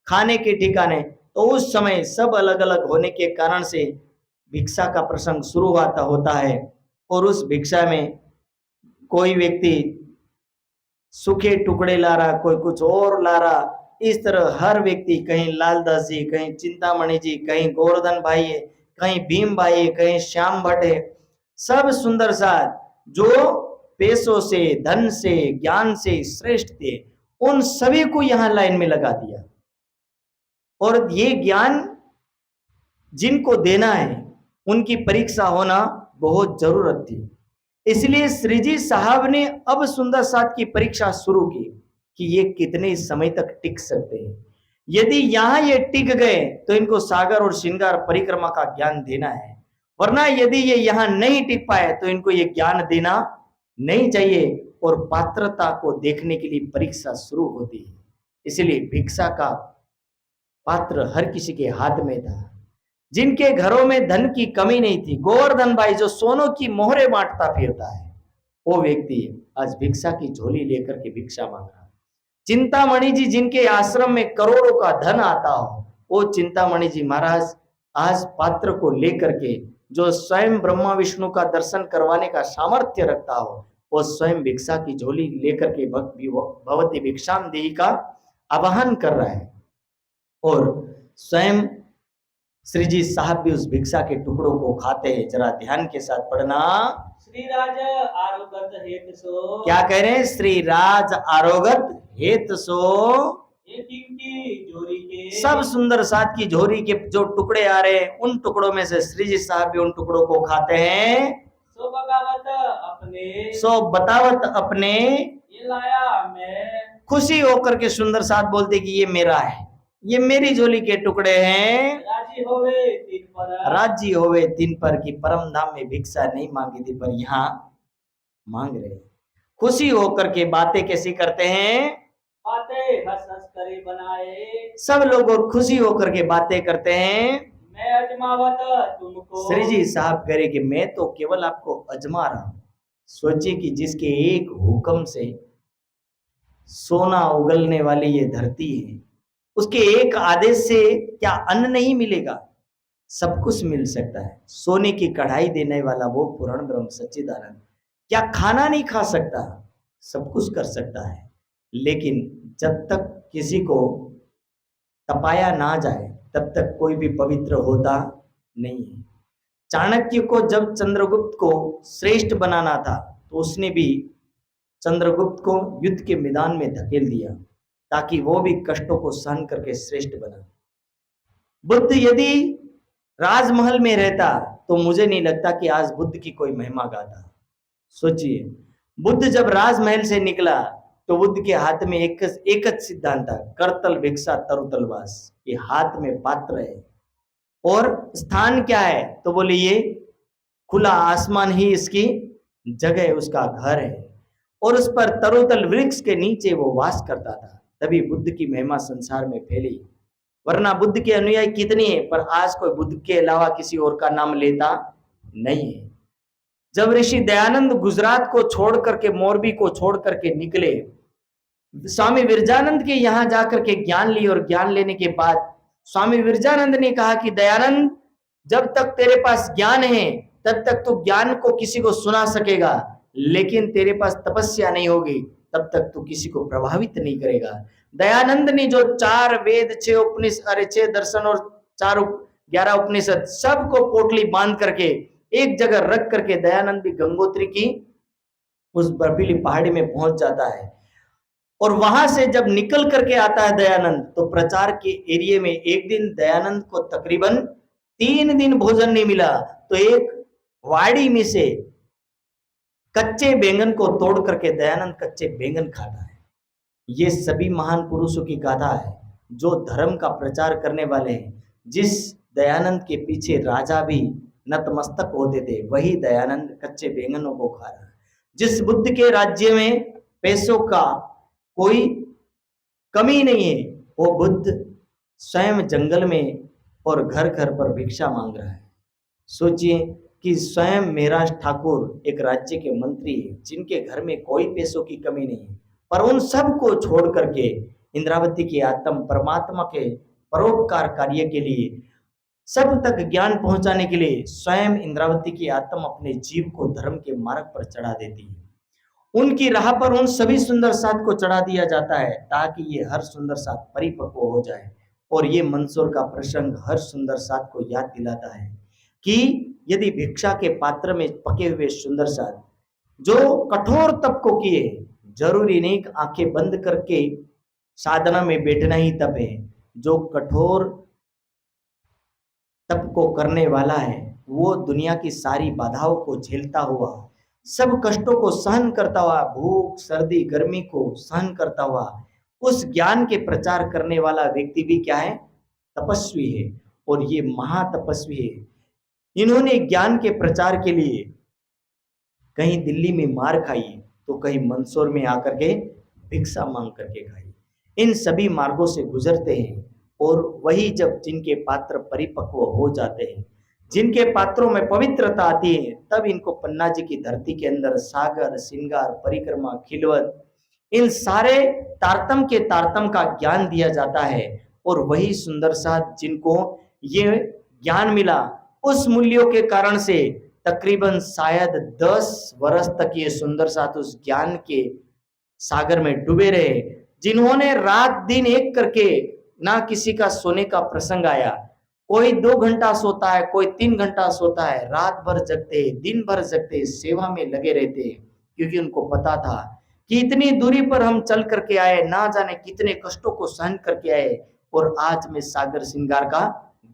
खाने के ठिकाने। तो उस समय सब अलग अलग होने के कारण से भिक्षा का प्रसंग शुरू होता है और उस भिक्षा में कोई व्यक्ति सूखे टुकड़े ला रहा, कोई कुछ और ला रहा। इस तरह हर व्यक्ति, कहीं लालदास जी, कहीं चिंतामणि जी, कहीं गोवर्धन भाई है, कहीं भीम भाई है, कहीं श्याम भट्ट है, सब सुंदर साथ जो पैसों से, धन से, ज्ञान से श्रेष्ठ थे, उन सभी को यहां लाइन में लगा दिया। और ये ज्ञान जिनको देना है उनकी परीक्षा होना बहुत जरूरत थी। इसलिए श्री जी साहब ने अब सुंदर साथ की परीक्षा शुरू की कि ये कितने समय तक टिक सकते हैं। यदि यहां ये टिक गए तो इनको सागर और श्रृंगार परिक्रमा का ज्ञान देना है, वरना यदि ये यहां नहीं टिक पाए तो इनको ये ज्ञान देना नहीं चाहिए। और पात्रता को देखने के लिए परीक्षा शुरू होती है। इसलिए भिक्षा का पात्र हर किसी के हाथ में था। जिनके घरों में धन की कमी नहीं थी, गोवर्धन भाई जो सोनों की मोहरे बांटता फिरता है, वो व्यक्ति आज भिक्षा की झोली लेकर के भिक्षा मांग रहा। चिंतामणि जी जिनके आश्रम में करोड़ों का धन आता हो, वो चिंतामणि जी महाराज आज पात्र को लेकर के, जो स्वयं ब्रह्मा विष्णु का दर्शन करवाने का सामर्थ्य रखता हो, वो स्वयं भिक्षा की झोली लेकर के भगवती भिक्षाम देही का आवाहन कर रहा है। और स्वयं श्री जी साहब भी उस भिक्षा के टुकड़ों को खाते हैं। जरा ध्यान के साथ पढ़ना। श्री राज आरोगत हेत सो। क्या कह रहे हैं? श्री राज आरोगत हेत सो। ये की झोरी के, सब सुंदर साथ की झोरी के जो टुकड़े आ रहे हैं उन टुकड़ों में से श्री जी साहब भी उन टुकड़ों को खाते हैं। सो बगावत अपने, सो बतावत अपने, ये लाया मैं। खुशी होकर के सुंदर साथ बोलते कि ये मेरा है, ये मेरी झोली के टुकड़े हैं। राजी होवे तीन पर, राजी होवे तीन पर की परम धाम में भिक्षा नहीं मांगी थी, पर यहाँ मांग रहे। खुशी होकर के बातें कैसी करते हैं? बातें हंस हंस करे बनाए। सब लोग और खुशी होकर के बातें करते हैं। मैं अजमावत तुमको। श्री जी साहब कह रहे कि मैं तो केवल आपको अजमा रहा हूं। सोचिए कि जिसके एक हुक्म से सोना उगलने वाली ये धरती है, उसके एक आदेश से क्या अन्न नहीं मिलेगा? सब कुछ मिल सकता है। सोने की कढ़ाई देने वाला वो पूर्ण ब्रह्म सच्चिदानंद क्या खाना नहीं खा सकता? सब कुछ कर सकता है। लेकिन जब तक किसी को तपाया ना जाए तब तक कोई भी पवित्र होता नहीं है। चाणक्य को जब चंद्रगुप्त को श्रेष्ठ बनाना था तो उसने भी चंद्रगुप्त को युद्ध के मैदान में धकेल दिया ताकि वो भी कष्टों को सहन करके श्रेष्ठ बना। बुद्ध यदि राजमहल में रहता तो मुझे नहीं लगता कि आज बुद्ध की कोई महिमा गाता। सोचिए, बुद्ध जब राजमहल से निकला तो बुद्ध के हाथ में एक एक सिद्धांत था, करतल भिक्षा तरुतल वास। ये हाथ में पात्र है और स्थान क्या है? तो बोले ये खुला आसमान ही इसकी जगह, उसका घर है और उस पर तरुतल वृक्ष के नीचे वो वास करता था। तभी बुद्ध की महिमा संसार में फैली। वरना बुद्ध के अनुयायी कितने हैं, पर आज कोई बुद्ध के अलावा किसी और का नाम लेता नहीं है। जब ऋषि दयानंद गुजरात को छोड़ करके, मोरबी को छोड़ करके निकले, स्वामी विरजानंद के यहां जाकर के ज्ञान ली और ज्ञान लेने के बाद स्वामी विरजानंद ने कहा कि दयानंद, जब तक तेरे पास ज्ञान है तब तक तू ज्ञान को किसी को सुना सकेगा, लेकिन तेरे पास तपस्या नहीं होगी तब तक तू किसी को प्रभावित नहीं करेगा। दयानंद ने जो 4 वेद, 6 उपनिषद, 6 दर्शन और 11 उपनिषद सबको पोटली बांध करके एक जगह रख करके दयानंद भी गंगोत्री की उस बर्फीली पहाड़ी में पहुंच जाता है और वहां से जब निकल करके आता है दयानंद तो प्रचार के एरिया में एक दिन दयानंद को तकरीबन 3 दिन भोजन नहीं मिला। तो एक वाड़ी में से कच्चे बैंगन को तोड़ करके दयानंद कच्चे बैंगन खाता है। ये सभी महान पुरुषों की गाथा है जो धर्म का प्रचार करने वाले हैं। जिस दयानंद के पीछे राजा भी नतमस्तक होते थे, वही दयानंद कच्चे बैंगनों को खा रहा है। जिस बुद्ध के राज्य में पैसों का कोई कमी नहीं है, वो बुद्ध स्वयं जंगल में और घर घर पर भिक्षा मांग रहा है। सोचिए कि स्वयं मेराज ठाकुर एक राज्य के मंत्री हैं जिनके घर में कोई पैसों की कमी नहीं है, पर उन सब को छोड़ करके इंद्रावती की आत्म परमात्मा के परोपकार कार्य के लिए, सब तक ज्ञान पहुंचाने के लिए स्वयं इंद्रावती की आत्मा अपने जीव को धर्म के मार्ग पर चढ़ा देती है। उनकी राह पर उन सभी सुंदर साथ को चढ़ा दिया जाता है ताकि ये हर सुंदर साथ परिपक्व हो जाए। और ये मंसूर का प्रसंग हर सुंदर साथ को याद दिलाता है कि यदि भिक्षा के पात्र में पके हुए सुंदर साथ जो कठोर तप को किए, जरूरी नहीं कि आंखें बंद करके साधना में बैठना ही तप है। जो कठोर तप को करने वाला है वो दुनिया की सारी बाधाओं को झेलता हुआ, सब कष्टों को सहन करता हुआ, भूख सर्दी गर्मी को सहन करता हुआ उस ज्ञान के प्रचार करने वाला व्यक्ति भी क्या है? तपस्वी है। और ये महातपस्वी है। इन्होंने ज्ञान के प्रचार के लिए कहीं दिल्ली में मार खाई तो कहीं मंदसौर में आकर के भिक्षा मांग करके खाई। इन सभी मार्गों से गुजरते हैं और वही जब जिनके पात्र परिपक्व हो जाते हैं, जिनके पात्रों में पवित्रता आती है, तब इनको पन्ना जी की धरती के अंदर सागर, श्रृंगार, परिक्रमा, खिलवत, इन सारे तारतम के तारतम का ज्ञान दिया जाता है। और वही सुंदर साथ जिनको ये ज्ञान मिला, उस मूल्यों के कारण से तकरीबन शायद 10 वर्ष तक ये सुंदर साथ उस ज्ञान के सागर में डूबे रहे, जिन्होंने रात दिन एक करके, ना किसी का सोने का प्रसंग आया, कोई 2 घंटा सोता है, कोई 3 घंटा सोता है, रात भर जगते, दिन भर जगते, सेवा में लगे रहते, क्योंकि उनको पता था कि इतनी दूरी पर हम चल करके आए, ना जाने कितने कष्टों को सहन करके आए और आज में सागर श्रृंगार का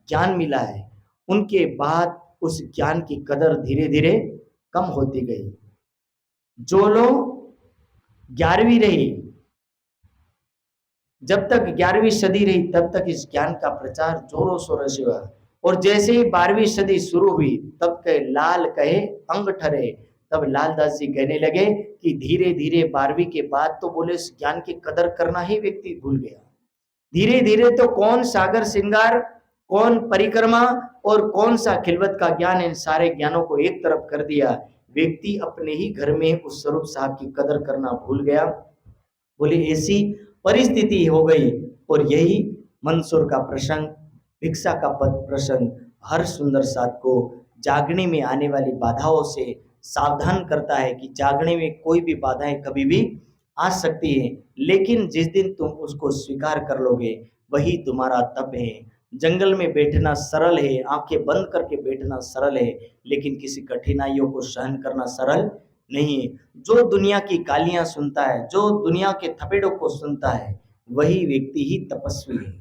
ज्ञान मिला है। उनके बाद उस ज्ञान की कदर धीरे धीरे कम होती गई। जो लोग 11वीं रही, जब तक 11वीं सदी रही तब तक इस ज्ञान का प्रचार जोरों शोरों से हुआ और जैसे ही 12वीं सदी शुरू हुई तब कहे लाल कहे अंग ठरे, तब लालदास जी कहने लगे कि धीरे धीरे 12वीं के बाद तो बोले इस ज्ञान की कदर करना ही व्यक्ति भूल गया। धीरे धीरे तो कौन सागर श्रृंगार, कौन परिक्रमा और कौन सा खिलवत का ज्ञान, इन सारे ज्ञानों को एक तरफ कर दिया। व्यक्ति अपने ही घर में उस स्वरूप साहब की कदर करना भूल गया। बोले ऐसी परिस्थिति हो गई और यही मंसूर का प्रसंग, भिक्षा का पद प्रसंग हर सुंदर साथ को जागने में आने वाली बाधाओं से सावधान करता है कि जागने में कोई भी बाधाएं कभी भी आ सकती है, लेकिन जिस दिन तुम उसको स्वीकार कर लोगे वही तुम्हारा तप है। जंगल में बैठना सरल है, आंखें बंद करके बैठना सरल है, लेकिन किसी कठिनाइयों को सहन करना सरल नहीं है। जो दुनिया की गालियां सुनता है, जो दुनिया के थपेड़ों को सुनता है, वही व्यक्ति ही तपस्वी है।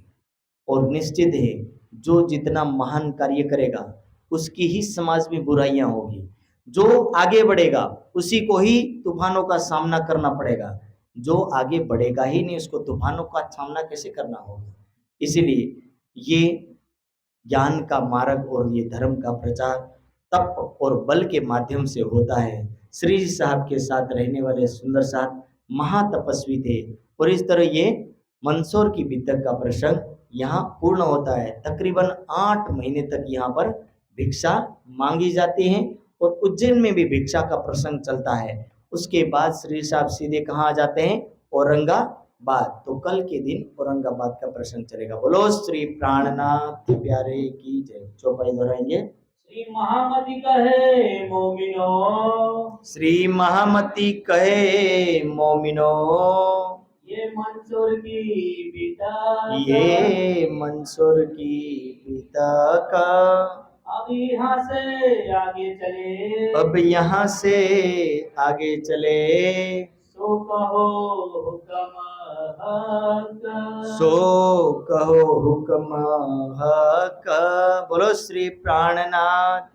और निश्चित है, जो जितना महान कार्य करेगा उसकी ही समाज में बुराइयां होगी। जो आगे बढ़ेगा उसी को ही तूफानों का सामना करना पड़ेगा। जो आगे बढ़ेगा ही नहीं उसको तूफानों का सामना कैसे करना होगा। इसीलिए ये ज्ञान का मार्ग और ये धर्म का प्रचार तप और बल के माध्यम से होता है। श्री जी साहब के साथ रहने वाले सुंदर साहब महातपस्वी थे और इस तरह ये मंदसौर की बितक का प्रसंग यहाँ पूर्ण होता है। तकरीबन 8 महीने तक यहाँ पर भिक्षा मांगी जाती है और उज्जैन में भी भिक्षा का प्रसंग चलता है। उसके बाद श्री साहब सीधे कहाँ आ जाते हैं, औरंगाबाद। तो कल के दिन औरंगाबाद का प्रसंग चलेगा। बोलो श्री प्राणनाथ प्यारे की जय। चौपाई दोहराएंगे। श्री महामती कहे मोमिनो, श्री महामती कहे मोमिनो, ये मंसूर की पिता ये मंसूर की पिता का। अब यहाँ से आगे चले, अब यहाँ से आगे चले, सो कहो हुक्म हक, सो कहो हुक्म हक। बोलो श्री प्राणनाथ